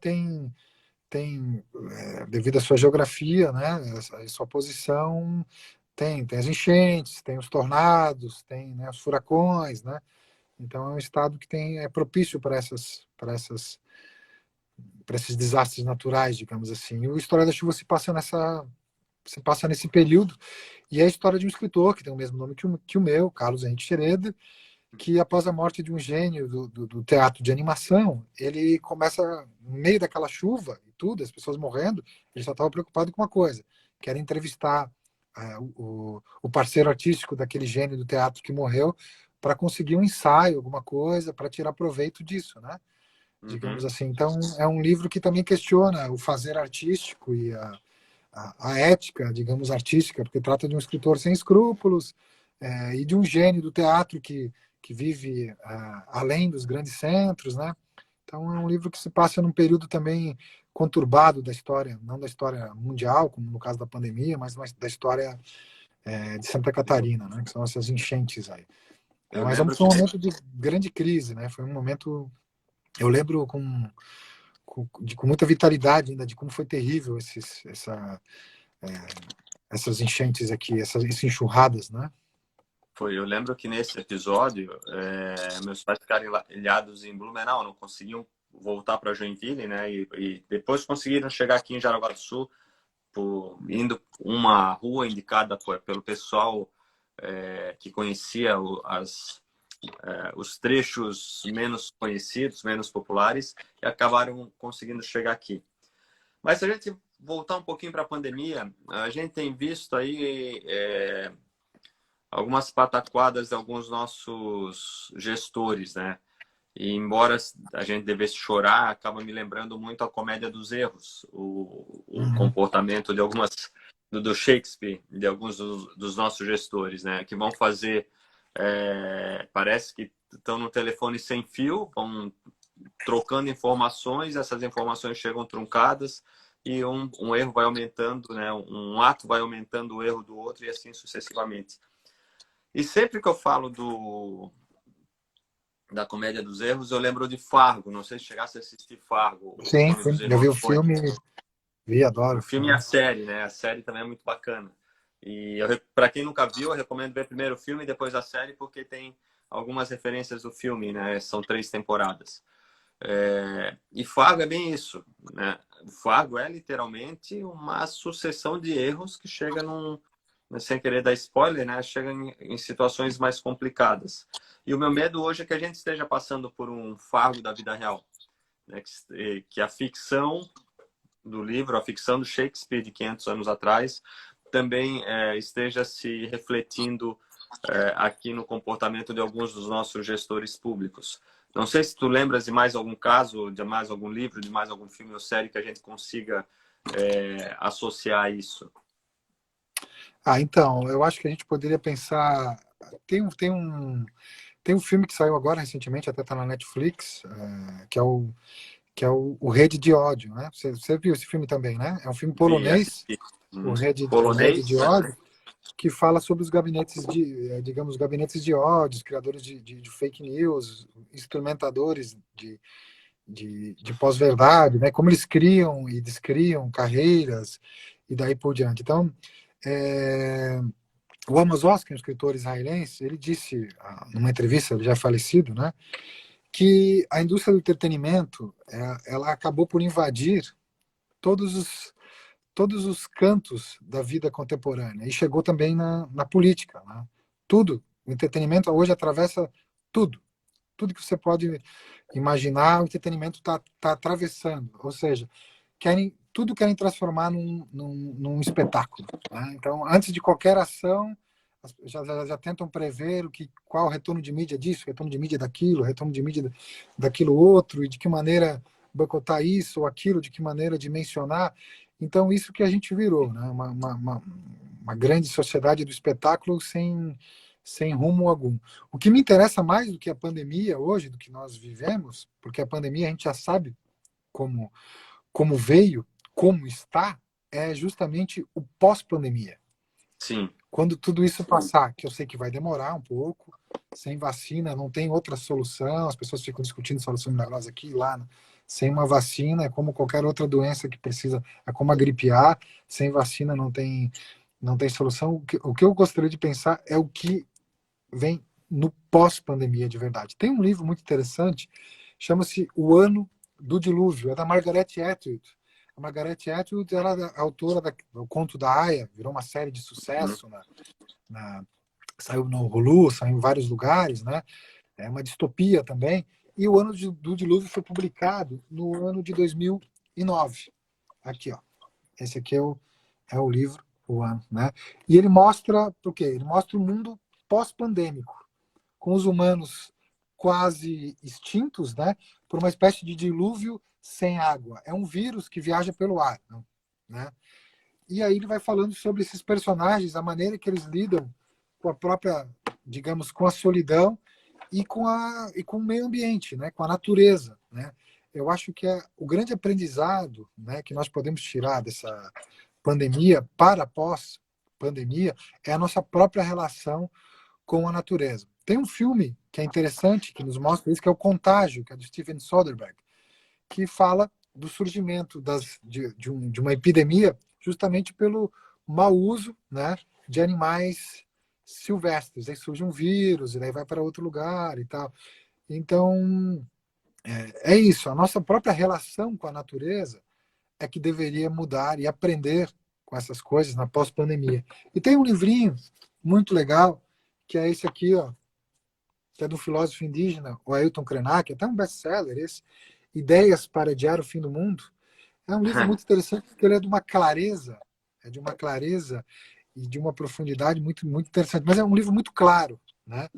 devido à sua geografia, né, a sua posição, tem as enchentes, tem os tornados, tem, né, os furacões, né? Então é um estado que é propício para essas para esses desastres naturais, digamos assim. E o História da Chuva se passa nesse período, e é a história de um escritor que tem o mesmo nome que o meu, Carlos Henrique Schroeder, que após a morte de um gênio do teatro de animação, ele começa, no meio daquela chuva e tudo, as pessoas morrendo, ele só estava preocupado com uma coisa, que era entrevistar o parceiro artístico daquele gênio do teatro que morreu, para conseguir um ensaio, alguma coisa, para tirar proveito disso, né? Digamos assim. Então, é um livro que também questiona o fazer artístico e a ética, digamos, artística, porque trata de um escritor sem escrúpulos e de um gênio do teatro que vive além dos grandes centros, né? Então, é um livro que se passa num período também conturbado da história, não da história mundial, como no caso da pandemia, mas da história de Santa Catarina, né? Que são essas enchentes aí. Mas foi um momento de grande crise, né? Foi um momento, eu lembro com muita vitalidade ainda de como foi terrível essas enchentes aqui, essas enxurradas, né? Eu lembro que nesse episódio, meus pais ficaram ilhados em Blumenau, não conseguiam voltar para Joinville, né? E depois conseguiram chegar aqui em Jaraguá do Sul, indo uma rua indicada pelo pessoal que conhecia os trechos menos conhecidos, menos populares, e acabaram conseguindo chegar aqui. Mas se a gente voltar um pouquinho para a pandemia, a gente tem visto aí algumas pataquadas de alguns nossos gestores, né? E embora a gente devesse chorar, acaba me lembrando muito a Comédia dos Erros, o comportamento de do Shakespeare, de alguns dos nossos gestores, né? Que vão fazer, parece que estão no telefone sem fio, vão trocando informações, essas informações chegam truncadas e um erro vai aumentando, né? Um ato vai aumentando o erro do outro e assim sucessivamente. E sempre que eu falo da Comédia dos Erros, eu lembro de Fargo. Não sei se chegasse a assistir Fargo. Sim, eu vi o filme, adoro. O filme e a série, né? A série também é muito bacana. E para quem nunca viu, eu recomendo ver primeiro o filme e depois a série, porque tem algumas referências do filme, né? São 3 temporadas. E Fargo é bem isso, né? Fargo é literalmente uma sucessão de erros que chega sem querer dar spoiler, né? Chega em situações mais complicadas. E o meu medo hoje é que a gente esteja passando por um Fargo da vida real, né? Que a ficção do livro, a ficção do Shakespeare de 500 anos atrás, também esteja se refletindo aqui no comportamento de alguns dos nossos gestores públicos. Não sei se tu lembras de mais algum caso, de mais algum livro, de mais algum filme ou série que a gente consiga associar isso. Então, eu acho que a gente poderia pensar. Tem um filme que saiu agora recentemente, até está na Netflix, que é o Rede de Ódio, né? Você viu esse filme também, né? É um filme polonês, o Rede de Ódio, que fala sobre os gabinetes digamos, gabinetes de ódio, os criadores de fake news, instrumentadores de pós-verdade, né? Como eles criam e descriam carreiras e daí por diante. Então, o Amos Oz, um escritor israelense, ele disse, numa entrevista, ele já é falecido, né, que a indústria do entretenimento ela acabou por invadir todos os cantos da vida contemporânea e chegou também na política, né? Tudo, o entretenimento hoje atravessa tudo que você pode imaginar, o entretenimento está atravessando, ou seja, tudo querem transformar num espetáculo, né? Então, antes de qualquer ação, já tentam prever qual o retorno de mídia disso, retorno de mídia daquilo, retorno de mídia daquilo outro, e de que maneira boicotar isso ou aquilo, de que maneira dimensionar. Então, isso que a gente virou, né? Uma grande sociedade do espetáculo sem rumo algum. O que me interessa mais do que a pandemia hoje, do que nós vivemos, porque a pandemia a gente já sabe como veio, como está, é justamente o pós-pandemia. Sim. Quando tudo isso passar, que eu sei que vai demorar um pouco, sem vacina, não tem outra solução, as pessoas ficam discutindo solução milagrosa aqui e lá, sem uma vacina, é como qualquer outra doença que precisa, é como a gripe A, sem vacina não tem solução. O que eu gostaria de pensar é o que vem no pós-pandemia de verdade. Tem um livro muito interessante, chama-se O Ano do Dilúvio, é da Margaret Atwood. A Margaret Atwood, ela é a autora do Conto da Aia, virou uma série de sucesso, saiu no Hulu, saiu em vários lugares, né? É uma distopia também. E o Ano do Dilúvio foi publicado no ano de 2009. Aqui, ó. Esse aqui é o livro, o ano, né? E ele mostra o quê? Ele mostra o mundo pós-pandêmico, com os humanos quase extintos, né? Por uma espécie de dilúvio sem água. É um vírus que viaja pelo ar, né? E aí ele vai falando sobre esses personagens, a maneira que eles lidam com a própria, digamos, com a solidão e com o meio ambiente, né? Com a natureza, né? Eu acho que o grande aprendizado, né, que nós podemos tirar dessa pandemia para pós-pandemia é a nossa própria relação com a natureza. Tem um filme que é interessante, que nos mostra isso, que é o Contágio, que é do Steven Soderbergh, que fala do surgimento de uma epidemia justamente pelo mau uso, né, de animais silvestres. Aí surge um vírus, e daí vai para outro lugar e tal. Então, é isso. A nossa própria relação com a natureza é que deveria mudar e aprender com essas coisas na pós-pandemia. E tem um livrinho muito legal, que é esse aqui, ó, que é do filósofo indígena, o Ailton Krenak, até um best-seller esse, Ideias para Adiar o Fim do Mundo. É um livro muito interessante, porque ele é de uma clareza, e de uma profundidade muito, muito interessante. Mas é um livro muito claro, né?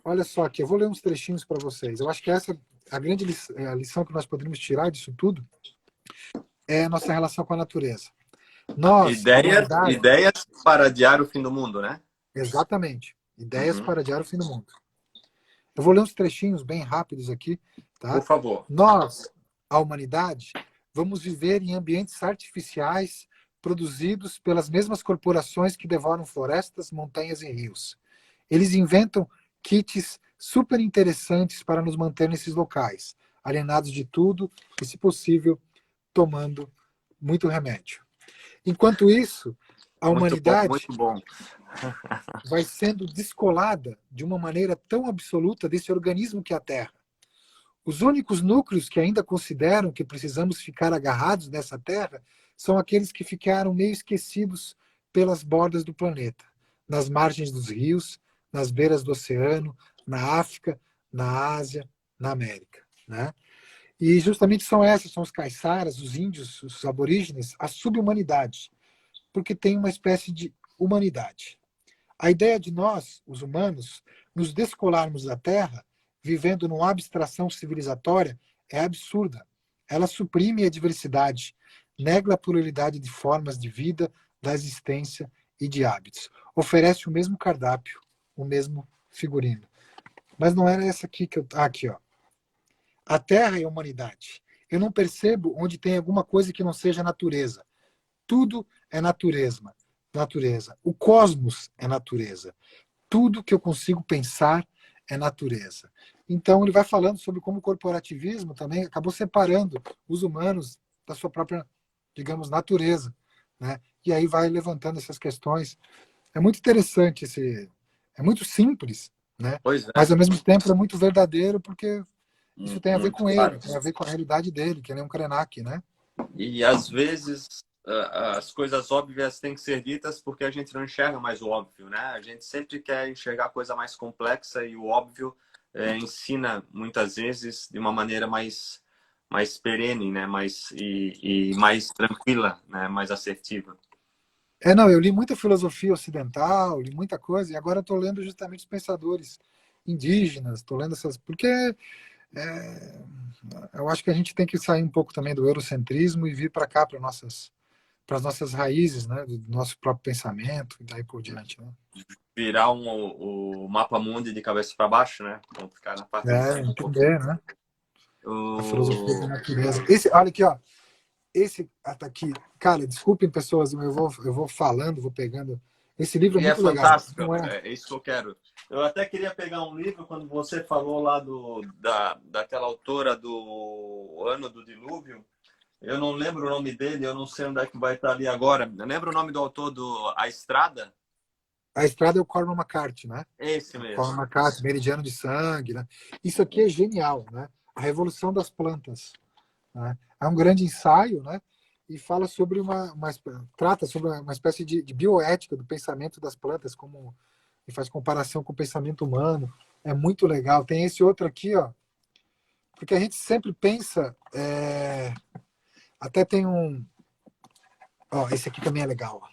Olha só aqui, eu vou ler uns trechinhos para vocês. Eu acho que essa a grande lição que nós poderíamos tirar disso tudo é a nossa relação com a natureza. Nós, a humanidade... Ideias para adiar o fim do mundo, né? Exatamente. Ideias para adiar o fim do mundo. Eu vou ler uns trechinhos bem rápidos aqui, tá? Por favor. Nós, a humanidade, vamos viver em ambientes artificiais produzidos pelas mesmas corporações que devoram florestas, montanhas e rios. Eles inventam kits super interessantes para nos manter nesses locais, alienados de tudo e, se possível, tomando muito remédio. Enquanto isso, a humanidade muito bom. vai sendo descolada de uma maneira tão absoluta desse organismo que é a Terra. Os únicos núcleos que ainda consideram que precisamos ficar agarrados nessa Terra são aqueles que ficaram meio esquecidos pelas bordas do planeta, nas margens dos rios, nas beiras do oceano, na África, na Ásia, na América, né? E justamente são os caiçaras, os índios, os aborígenes, a subhumanidade, porque tem uma espécie de humanidade. A ideia de nós, os humanos, nos descolarmos da Terra, vivendo numa abstração civilizatória, é absurda. Ela suprime a diversidade, nega a pluralidade de formas de vida, da existência e de hábitos. Oferece o mesmo cardápio, o mesmo figurino. Mas não era essa aqui que eu... aqui, ó. A Terra é a humanidade. Eu não percebo onde tem alguma coisa que não seja natureza. Tudo é natureza. O cosmos é natureza. Tudo que eu consigo pensar é natureza. Então ele vai falando sobre como o corporativismo também acabou separando os humanos da sua própria, digamos, natureza, né? E aí vai levantando essas questões. É muito interessante é muito simples, né? Pois é. Mas ao mesmo tempo é muito verdadeiro, porque isso tem a ver Muito com claro. ele, tem a ver com a realidade dele, que ele é um Krenak, né? E às vezes as coisas óbvias têm que ser ditas porque a gente não enxerga mais o óbvio, né? A gente sempre quer enxergar a coisa mais complexa e o óbvio ensina muitas vezes de uma maneira mais perene, né? E mais tranquila, né? Mais assertiva. Não, eu li muita filosofia ocidental, li muita coisa, e agora estou lendo justamente os pensadores indígenas, estou lendo essas... Porque eu acho que a gente tem que sair um pouco também do eurocentrismo e vir para cá, para as nossas raízes, né, do nosso próprio pensamento e daí por diante, né? Virar o mapa mundi de cabeça para baixo, né? Vamos ficar na parte de cima. Entender, né? A filosofia da natureza. Olha aqui, ó. Esse aqui, cara, desculpem pessoas, eu vou falando, vou pegando. Esse livro é muito legal. Fantástico, é isso que eu quero. Eu até queria pegar um livro quando você falou lá daquela autora do Ano do Dilúvio. Eu não lembro o nome dele, eu não sei onde é que vai estar ali agora. Eu lembro o nome do autor do A Estrada? A Estrada é o Cormac McCarthy, né? Esse mesmo. Cormac McCarthy, Meridiano de Sangue, né? Isso aqui é genial, né? A Revolução das Plantas. né? É um grande ensaio, né? E fala sobre trata sobre uma espécie de bioética do pensamento das plantas, como e faz comparação com o pensamento humano. É muito legal. Tem esse outro aqui, ó, porque a gente sempre pensa, até tem um, ó, esse aqui também é legal, ó.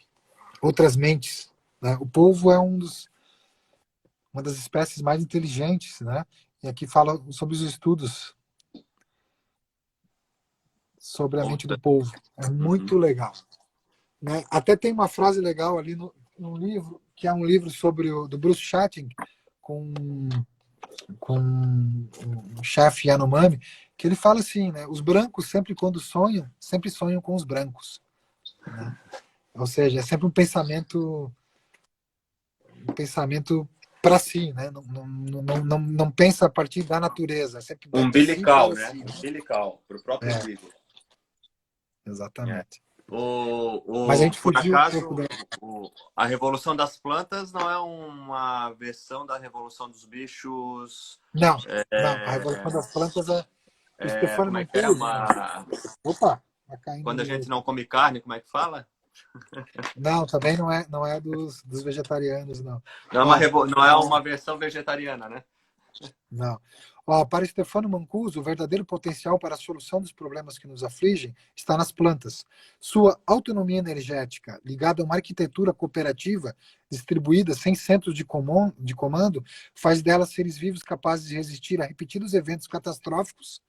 Outras mentes, né? O polvo é uma das espécies mais inteligentes, né? E aqui fala sobre os estudos sobre a mente do polvo. É muito legal, né? Até tem uma frase legal ali no livro, que é um livro sobre do Bruce Chatting com o chefe Yanomami, que ele fala assim, né? Os brancos sempre quando sonham, sempre sonham com os brancos, né? Ou seja, é sempre um pensamento para si, né? Não pensa a partir da natureza, é sempre de si Umbilical, para né? si. Umbilical, para o próprio É, umbigo. É. exatamente. Mas a gente Por fugiu um pouco acaso, da. a Revolução das Plantas não é uma versão da Revolução dos Bichos? Não, não. A Revolução É, das Plantas é. O Stefano como é que é? Mancuso. Opa, tá caindo Quando a ali. gente não come carne, como é que fala? Não, também não é dos vegetarianos, não. Não é Ó, não é uma versão vegetariana, né? não. Ó, para Stefano Mancuso, o verdadeiro potencial para a solução dos problemas que nos afligem está nas plantas. Sua autonomia energética, ligada a uma arquitetura cooperativa distribuída sem centros de comando, faz delas seres vivos capazes de resistir a repetidos eventos catastróficos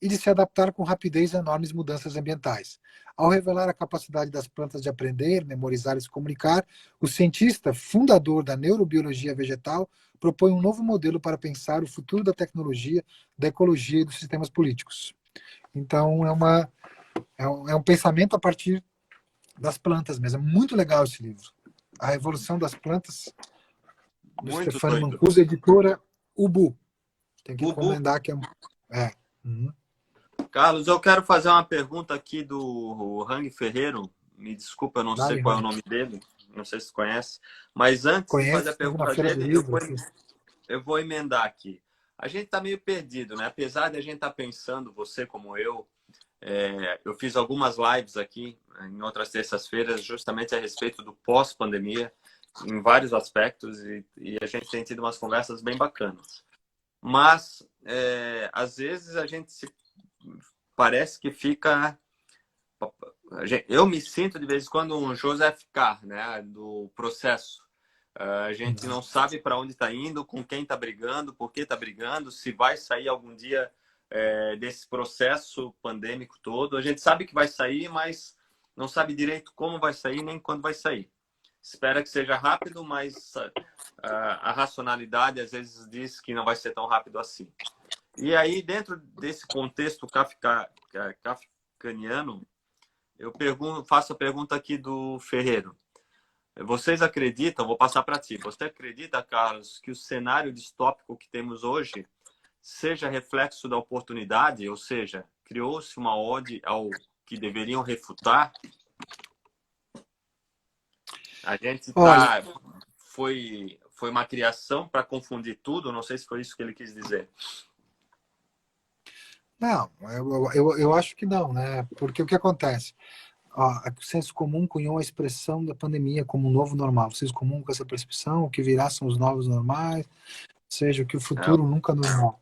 e de se adaptar com rapidez a enormes mudanças ambientais. Ao revelar a capacidade das plantas de aprender, memorizar e se comunicar, o cientista, fundador da neurobiologia vegetal, propõe um novo modelo para pensar o futuro da tecnologia, da ecologia e dos sistemas políticos. Então, é um pensamento a partir das plantas mesmo. É muito legal esse livro. A Revolução das Plantas, do Muito Stefano doido. Mancuso, editora Ubu. Tem que Ubu. encomendar que é. Uhum. Carlos, eu quero fazer uma pergunta aqui do Hang Ferreiro. Me desculpa, eu não sei Dale, qual é o Rony. nome dele. Não sei se você conhece. Mas antes de fazer Conheço, a esteve na pergunta Feira do dele, Livro aqui. eu vou emendar aqui. A gente está meio perdido, né? Apesar de a gente estar pensando, você como eu fiz algumas lives aqui em outras terças-feiras justamente a respeito do pós-pandemia, em vários aspectos, e a gente tem tido umas conversas bem bacanas. Mas, às vezes, a gente parece que fica... Eu me sinto, de vez em quando, um Joseph K, né? Do processo. A gente não sabe para onde está indo, com quem está brigando, por que está brigando, se vai sair algum dia desse processo pandêmico todo. A gente sabe que vai sair, mas não sabe direito como vai sair nem quando vai sair. Espera que seja rápido, mas a racionalidade às vezes diz que não vai ser tão rápido assim. E aí, dentro desse contexto kafkaniano, faço a pergunta aqui do Ferreiro. Vocês acreditam, vou passar para ti, você acredita, Carlos, que o cenário distópico que temos hoje seja reflexo da oportunidade, ou seja, criou-se uma ode ao que deveriam refutar? A gente foi uma criação para confundir tudo, não sei se foi isso que ele quis dizer. Não, eu acho que não, né? Porque o que acontece? O senso comum cunhou a expressão da pandemia como um novo normal. O senso comum com essa percepção, o que virá são os novos normais, ou seja, que o futuro nunca é normal.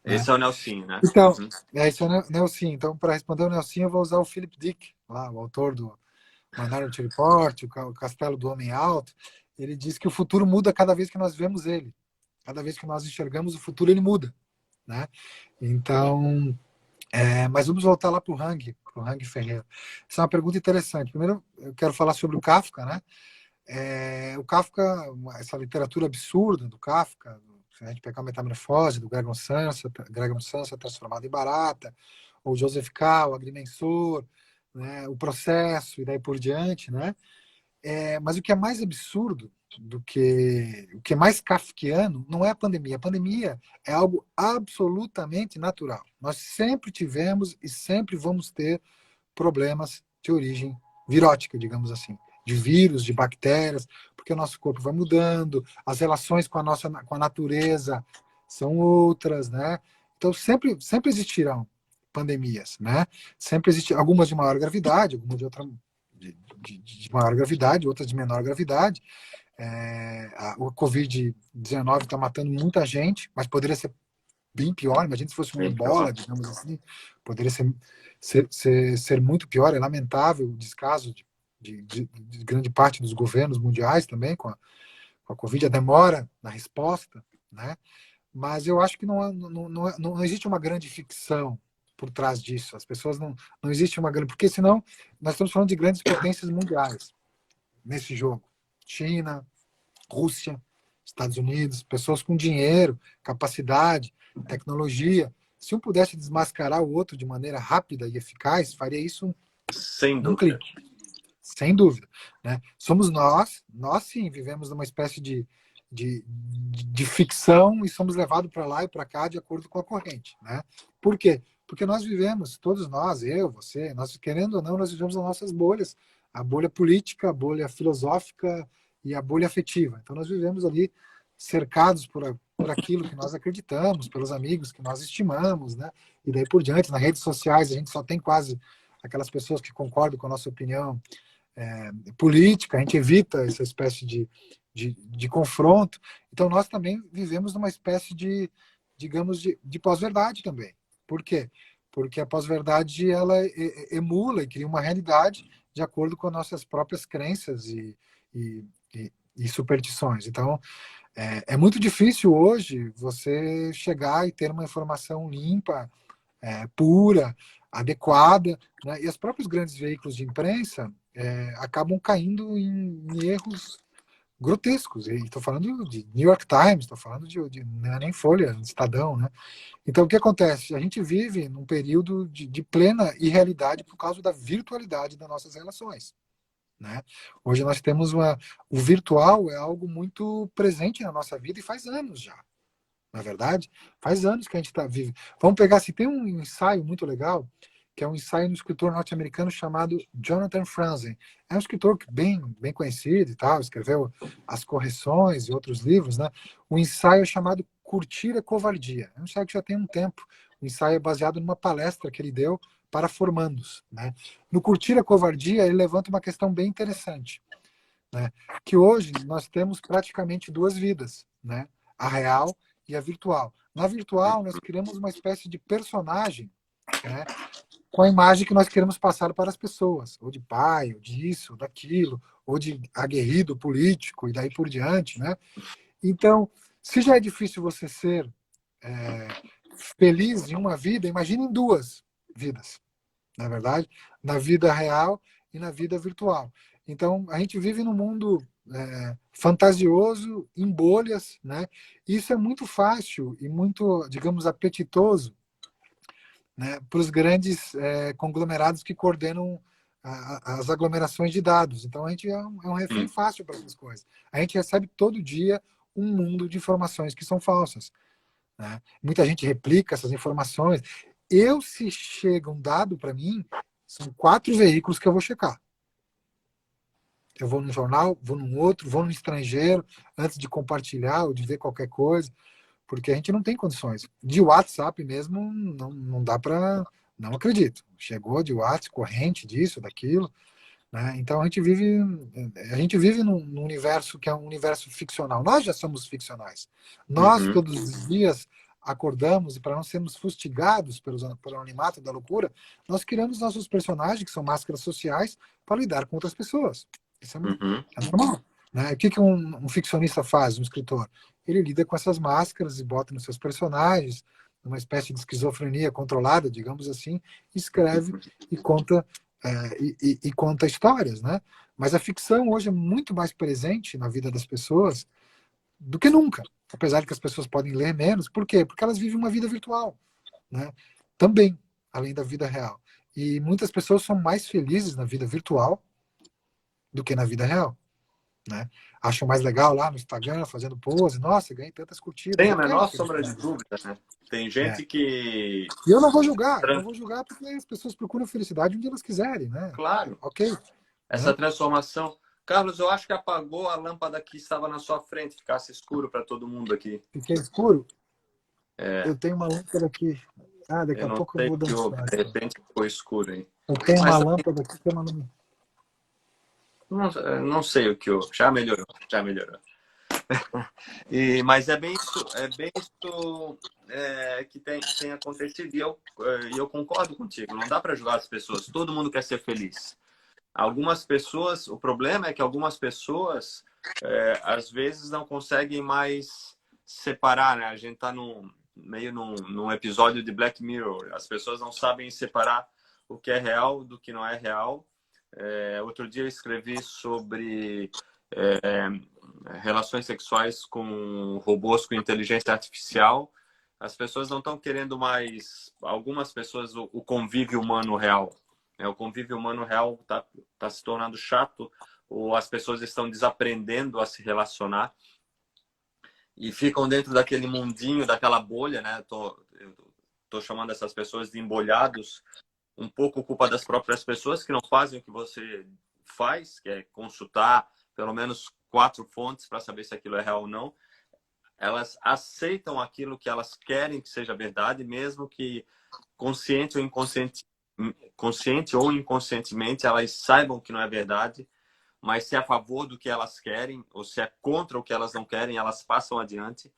Esse né? é o Nelsinho, né? Então, esse é o Nelson. Então, para responder o Nelson, eu vou usar o Philip Dick, lá, o autor do Minority Report, o Castelo do Homem Alto. Ele diz que o futuro muda cada vez que nós vemos ele. Cada vez que nós enxergamos o futuro, ele muda. Né? Então, mas vamos voltar lá para o Hang Ferreira. Essa é uma pergunta interessante. Primeiro, eu quero falar sobre o Kafka, né? O Kafka, essa literatura absurda do Kafka, se a gente pegar a Metamorfose do Gregor Samsa transformado em barata, ou Joseph K., o Agrimensor, né? O Processo e daí por diante, né? Mas o que é mais absurdo o que é mais kafkiano não é a pandemia. A pandemia é algo absolutamente natural. Nós sempre tivemos e sempre vamos ter problemas de origem virótica, digamos assim, de vírus, de bactérias, porque o nosso corpo vai mudando, as relações com a natureza são outras, né? Então sempre existirão. pandemias, né? Sempre existe algumas de maior gravidade, algumas de outra de maior gravidade, outras de menor gravidade. O Covid-19 está matando muita gente, mas poderia ser bem pior. Imagina se fosse um Bem ebola, pior. digamos assim, poderia ser muito pior. É lamentável o descaso de grande parte dos governos mundiais também com a Covid, a demora na resposta, né? Mas eu acho que não existe uma grande ficção por trás disso. As pessoas não existe uma grande. Porque senão nós estamos falando de grandes potências mundiais nesse jogo. China, Rússia, Estados Unidos, pessoas com dinheiro, capacidade, tecnologia. Se um pudesse desmascarar o outro de maneira rápida e eficaz, faria isso Sem num dúvida. clique, sem dúvida. Né? Somos nós sim, vivemos numa espécie de ficção e somos levados para lá e para cá de acordo com a corrente. Né? Por quê? Porque nós vivemos, todos nós, eu, você, nós querendo ou não, nós vivemos nas nossas bolhas, a bolha política, a bolha filosófica e a bolha afetiva. Então nós vivemos ali cercados por aquilo que nós acreditamos, pelos amigos que nós estimamos, né? E daí por diante, nas redes sociais a gente só tem quase aquelas pessoas que concordam com a nossa opinião política, a gente evita essa espécie de confronto. Então, nós também vivemos numa espécie digamos, de pós-verdade também. Por quê? Porque a pós-verdade, ela emula e cria uma realidade de acordo com as nossas próprias crenças e, e superstições. Então, é muito difícil hoje você chegar e ter uma informação limpa, pura, adequada, né? E os próprios grandes veículos de imprensa acabam caindo em erros grotescos. Estou falando de New York Times, estou falando não é nem Folha, Estadão, né? Então, o que acontece? A gente vive num período de plena irrealidade por causa da virtualidade das nossas relações. Né? Hoje nós temos o virtual é algo muito presente na nossa vida e faz anos já. Na verdade, faz anos que a gente está vivo. Vamos pegar assim, tem um ensaio muito legal, que é um ensaio de um escritor norte-americano chamado Jonathan Franzen. É um escritor bem conhecido e tal, escreveu As Correções e outros livros, né? O ensaio é chamado Curtir a Covardia. É um ensaio que já tem um tempo. O ensaio é baseado numa palestra que ele deu para formandos, né? No Curtir a Covardia, ele levanta uma questão bem interessante, né? Que hoje nós temos praticamente duas vidas, né? A real e a virtual. Na virtual, nós criamos uma espécie de personagem, né, com a imagem que nós queremos passar para as pessoas, ou de pai, ou disso, ou daquilo, ou de aguerrido político, e daí por diante. Né? Então, se já é difícil você ser feliz em uma vida, imagine em duas vidas, na verdade, na vida real e na vida virtual. Então, a gente vive num mundo fantasioso, em bolhas, né? E isso é muito fácil e muito, digamos, apetitoso, né, para os grandes conglomerados que coordenam as aglomerações de dados. Então, a gente é um refém fácil para essas coisas. A gente recebe todo dia um mundo de informações que são falsas. Né? Muita gente replica essas informações. Se chega um dado para mim, são 4 veículos que eu vou checar. Eu vou num jornal, vou num outro, vou no estrangeiro, antes de compartilhar ou de ver qualquer coisa, porque a gente não tem condições. De WhatsApp mesmo, não dá para... Não acredito. Chegou de WhatsApp, corrente disso, daquilo. Né? Então a gente vive num universo que é um universo ficcional. Nós já somos ficcionais. Nós, Uhum. todos os dias, acordamos e para não sermos fustigados pelo anonimato da loucura, nós criamos nossos personagens, que são máscaras sociais, para lidar com outras pessoas. Isso Uhum. é normal. Né? O que um ficcionista faz, um escritor? Ele lida com essas máscaras e bota nos seus personagens, uma espécie de esquizofrenia controlada, digamos assim, escreve e conta e conta histórias, né? Mas a ficção hoje é muito mais presente na vida das pessoas do que nunca, apesar de que as pessoas podem ler menos. Por quê? Porque elas vivem uma vida virtual, né? Também, além da vida real. E muitas pessoas são mais felizes na vida virtual do que na vida real, né? Acham mais legal lá no Instagram, fazendo pose. Nossa, ganhei tantas curtidas. Tem a Ok, menor sombra de dúvida, né? Tem é. gente que... E eu não vou julgar, porque as pessoas procuram felicidade onde elas quiserem, né? Claro, Ok, essa né? transformação... Carlos, eu acho que apagou a lâmpada que estava na sua frente, ficasse escuro para todo mundo aqui. Fiquei escuro. É. Eu tenho uma lâmpada aqui. Ah, daqui Eu a não pouco eu sei vou que dançar. de repente ficou escuro aí. Eu tenho uma Mas lâmpada aqui que eu não... não sei o que houve. Já melhorou, já melhorou. Mas é bem isso que tem acontecido. E eu concordo contigo. Não dá para julgar as pessoas. Todo mundo quer ser feliz. Algumas pessoas, o problema é que algumas pessoas às vezes não conseguem mais separar, né? A gente está meio num episódio de Black Mirror. As pessoas não sabem separar o que é real do que não é real. Outro dia eu escrevi sobre é, relações sexuais com robôs com inteligência artificial. As pessoas não estão querendo mais, algumas pessoas, o convívio humano real. O convívio humano real tá se tornando chato, ou as pessoas estão desaprendendo a se relacionar e ficam dentro daquele mundinho, daquela bolha, né? Eu tô chamando essas pessoas de embolhados, um pouco culpa das próprias pessoas que não fazem o que você faz, que é consultar pelo menos 4 fontes para saber se aquilo é real ou não. Elas aceitam aquilo que elas querem que seja verdade, mesmo que consciente ou inconscientemente elas saibam que não é verdade, mas se é a favor do que elas querem ou se é contra o que elas não querem, elas passam adiante.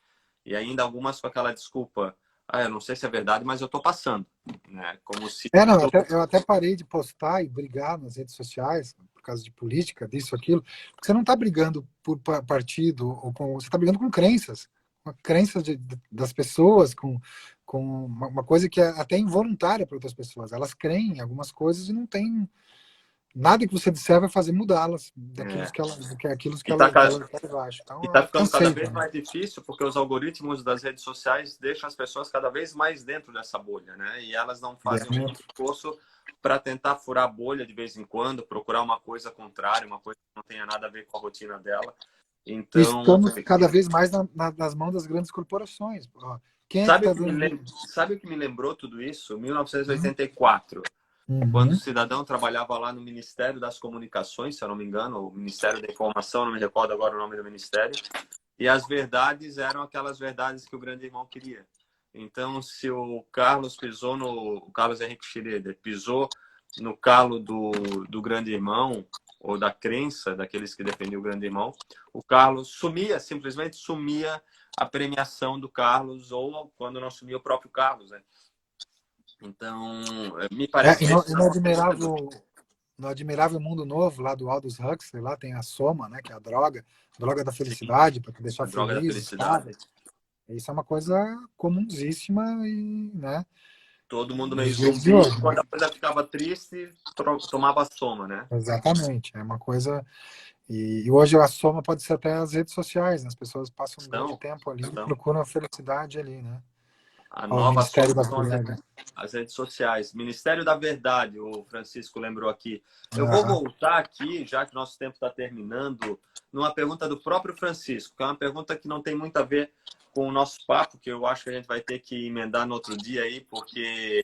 E ainda algumas com aquela desculpa: eu não sei se é verdade, mas eu estou passando, né? Como se Não, eu até parei de postar e brigar nas redes sociais por causa de política, disso, aquilo, porque você não está brigando por partido, você está brigando com crenças das pessoas, com uma coisa que é até involuntária para outras pessoas. Elas creem em algumas coisas e não tem nada que você disser vai fazer mudá-las daquilo que e está elas acham. Então, tá eu ficando cada cansei vez também. mais difícil porque os algoritmos das redes sociais deixam as pessoas cada vez mais dentro dessa bolha, né? E elas não fazem um esforço para tentar furar a bolha de vez em quando, procurar uma coisa contrária, uma coisa que não tenha nada a ver com a rotina dela. Então, Estamos cada vez mais nas mãos das grandes corporações. Quem é que sabe está o que dando... sabe o que me lembrou tudo isso? 1984, quando o Uhum. cidadão trabalhava lá no Ministério das Comunicações, se eu não me engano, o Ministério da Informação, não me recordo agora o nome do ministério, e as verdades eram aquelas verdades que o grande irmão queria. Então, se o Carlos Henrique Schroeder pisou no calo do grande irmão, ou da crença daqueles que defendiam o grande irmão, o Carlos simplesmente sumia a premiação do Carlos, ou quando não sumia o próprio Carlos, né? Então, me parece E que esse não acontecendo. no Admirável Mundo Novo, lá do Aldous Huxley, lá tem a soma, né, que é a droga da Sim, felicidade, para te a deixar droga da feliz, estável. felicidade. Isso é uma coisa comunsíssima e, né, Todo mundo meio nos dias de zumbi, hoje. quando a coisa ficava triste, tomava soma, né? Exatamente. É uma coisa. E hoje a soma pode ser até as redes sociais, né? As pessoas passam um grande Então, tempo ali e então procuram a felicidade ali, né? a Ó, o nova Ministério soma da são Verdade. as redes sociais. Ministério da Verdade, o Francisco lembrou aqui. Eu vou Aham. voltar aqui, já que nosso tempo está terminando, numa pergunta do próprio Francisco, que é uma pergunta que não tem muito a ver com o nosso papo, que eu acho que a gente vai ter que emendar no outro dia aí, porque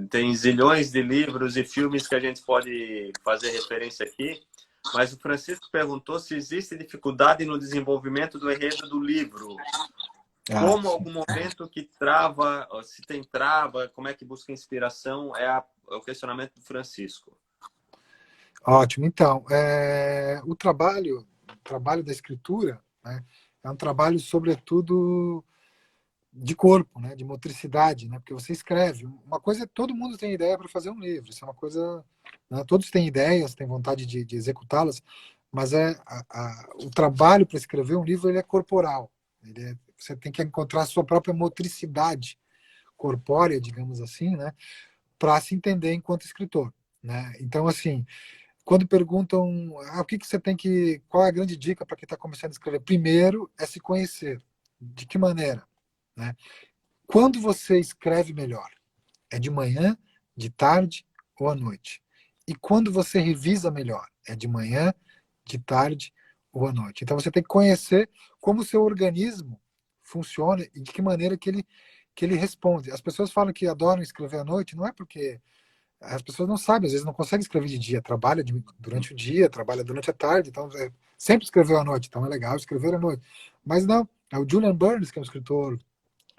tem zilhões de livros e filmes que a gente pode fazer referência aqui. Mas o Francisco perguntou se existe dificuldade no desenvolvimento do enredo do livro. Como algum momento que trava, se tem trava, como é que busca inspiração, é o questionamento do Francisco. Ótimo. Então, o trabalho da escritura, né, é um trabalho, sobretudo, de corpo, né, de motricidade, né, porque você escreve. Uma coisa é todo mundo tem ideia para fazer um livro, isso é uma coisa, né, todos têm ideias, têm vontade de executá-las, mas o trabalho para escrever um livro ele é corporal. Você tem que encontrar a sua própria motricidade corpórea, digamos assim, né, para se entender enquanto escritor, né? Então, assim, quando perguntam o que você tem qual é a grande dica para quem está começando a escrever? Primeiro é se conhecer. De que maneira? Né? Quando você escreve melhor? É de manhã, de tarde ou à noite? E quando você revisa melhor? É de manhã, de tarde ou à noite? Então você tem que conhecer como o seu organismo funciona e de que maneira que ele responde. As pessoas falam que adoram escrever à noite, não é porque as pessoas não sabem, às vezes não conseguem escrever de dia, trabalha durante o dia, trabalha durante a tarde, então sempre escreveu à noite, então é legal escrever à noite. Mas não, o Julian Burns, que é um escritor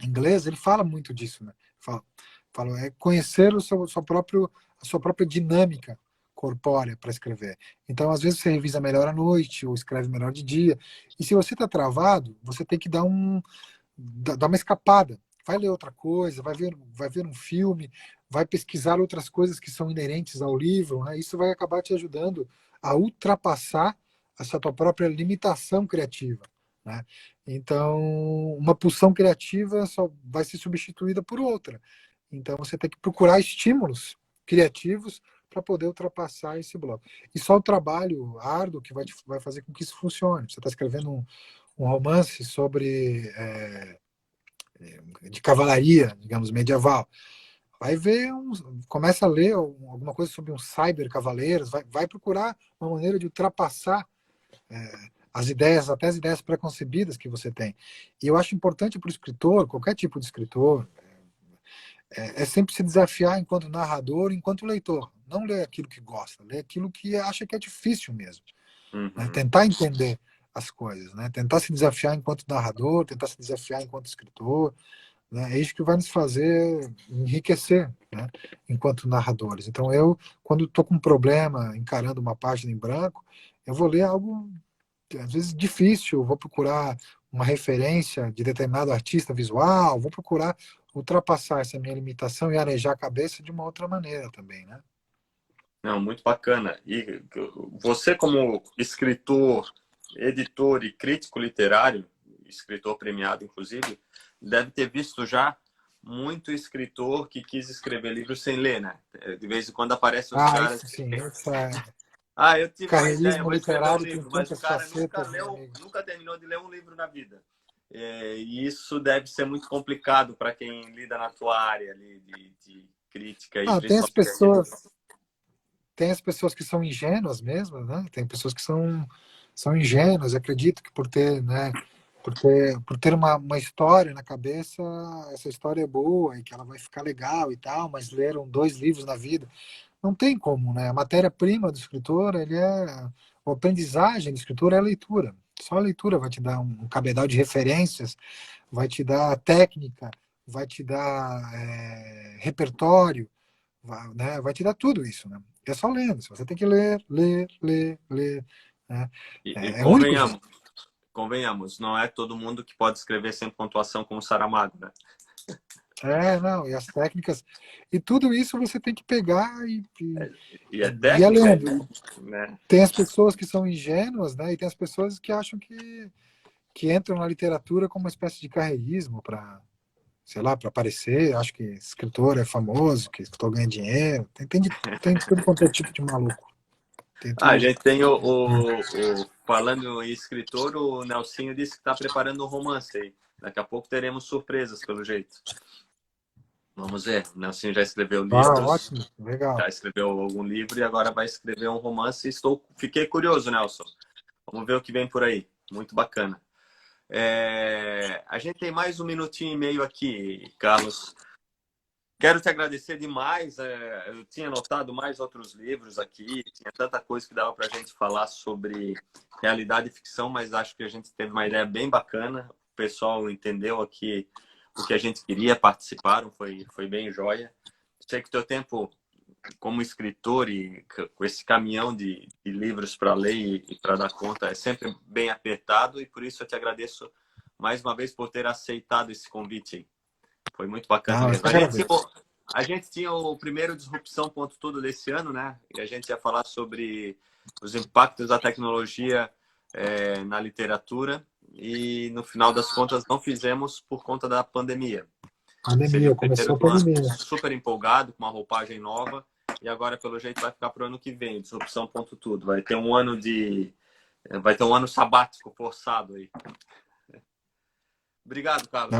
inglês, ele fala muito disso, né? Fala, Falo, é conhecer a sua própria dinâmica corpórea para escrever. Então, às vezes, você revisa melhor à noite, ou escreve melhor de dia. E se você está travado, você tem que dar uma escapada. Vai ler outra coisa, vai ver um filme, vai pesquisar outras coisas que são inerentes ao livro. Né? Isso vai acabar te ajudando a ultrapassar essa tua própria limitação criativa. Né? Então, uma pulsão criativa só vai ser substituída por outra. Então, você tem que procurar estímulos criativos para poder ultrapassar esse bloco. E só o trabalho árduo que vai fazer com que isso funcione. Você está escrevendo um romance sobre de cavalaria, digamos, medieval. Vai ver, começa a ler alguma coisa sobre uns cyber-cavaleiros, vai procurar uma maneira de ultrapassar as ideias, até as ideias preconcebidas que você tem. E eu acho importante para o escritor, qualquer tipo de escritor, é sempre se desafiar enquanto narrador, enquanto leitor. Não ler aquilo que gosta, ler aquilo que acha que é difícil mesmo. Né? Tentar entender as coisas, né? Tentar se desafiar enquanto narrador, tentar se desafiar enquanto escritor. Né? É isso que vai nos fazer enriquecer, né? Enquanto narradores. Então, quando estou com um problema, encarando uma página em branco, eu vou ler algo, às vezes, difícil, vou procurar uma referência de determinado artista visual, vou procurar ultrapassar essa minha limitação e arejar a cabeça de uma outra maneira também, né? Não, muito bacana. E você, como escritor, editor e crítico literário, escritor premiado, inclusive, deve ter visto já muito escritor que quis escrever livros sem ler, né? De vez em quando aparecem os caras. Isso sim, Eu tive uma ideia, carreirismo vou escrever um literário tem livro, mas o tantas cara nunca facetas, meu leu, amigo. nunca terminou de ler um livro na vida. E isso deve ser muito complicado para quem lida na tua área ali de crítica e principalmente. Tem as pessoas que são ingênuas mesmo, né? Tem pessoas que são ingênuas. Acredito que né, por ter uma história na cabeça, essa história é boa e que ela vai ficar legal e tal, mas leram 2 livros na vida. Não tem como, né? A matéria-prima do escritor, a aprendizagem do escritor é a leitura. Só a leitura vai te dar um cabedal de referências, vai te dar técnica, vai te dar repertório, vai te dar tudo isso, né? É só lendo. Você tem que ler, ler, ler, ler. Né? E É o único jeito. convenhamos, não é todo mundo que pode escrever sem pontuação como Saramago, né? Não, e as técnicas. E tudo isso você tem que pegar E é ir técnica, lendo. né? Tem as pessoas que são ingênuas, né? E tem as pessoas que acham que entram na literatura como uma espécie de carreirismo para, sei lá, para aparecer. Acho que escritor é famoso, que escritor ganha dinheiro. Tem tudo quanto é tipo de maluco. Tem A tudo. gente tem falando em escritor, o Nelsinho disse que está preparando um romance aí. Daqui a pouco teremos surpresas, pelo jeito. Vamos ver. O Nelsinho já escreveu livros, Ótimo, legal. já escreveu algum livro e agora vai escrever um romance. Fiquei curioso, Nelson. Vamos ver o que vem por aí. Muito bacana. A gente tem mais 1 minutinho e meio aqui, Carlos. Quero te agradecer demais. Eu tinha anotado mais outros livros aqui, tinha tanta coisa que dava para a gente falar sobre realidade e ficção, mas acho que a gente teve uma ideia bem bacana. O pessoal entendeu aqui o que a gente queria, participaram, foi bem joia. Sei que o teu tempo como escritor e com esse caminhão de livros para ler e para dar conta é sempre bem apertado e por isso eu te agradeço mais uma vez por ter aceitado esse convite. Foi muito bacana mesmo. A gente tinha o primeiro Disrupção.tudo desse ano, né? E a gente ia falar sobre os impactos da tecnologia na literatura e no final das contas não fizemos por conta da pandemia. Começou a pandemia. Super empolgado, com uma roupagem nova e agora pelo jeito vai ficar para o ano que vem, Disrupção.tudo. Vai ter um ano sabático forçado aí. Obrigado, Carlos.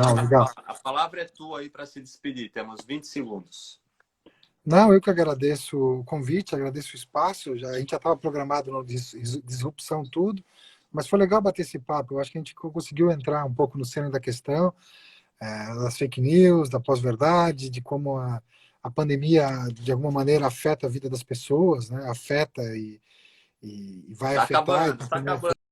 A palavra é tua aí para se despedir. Temos 20 segundos. Não, eu que agradeço o convite, agradeço o espaço. A gente já estava programado no Disrupção Tudo, mas foi legal bater esse papo. Eu acho que a gente conseguiu entrar um pouco no cerne da questão, das fake news, da pós-verdade, de como a pandemia, de alguma maneira, afeta a vida das pessoas, né? Afeta e vai afetar. Tá acabando.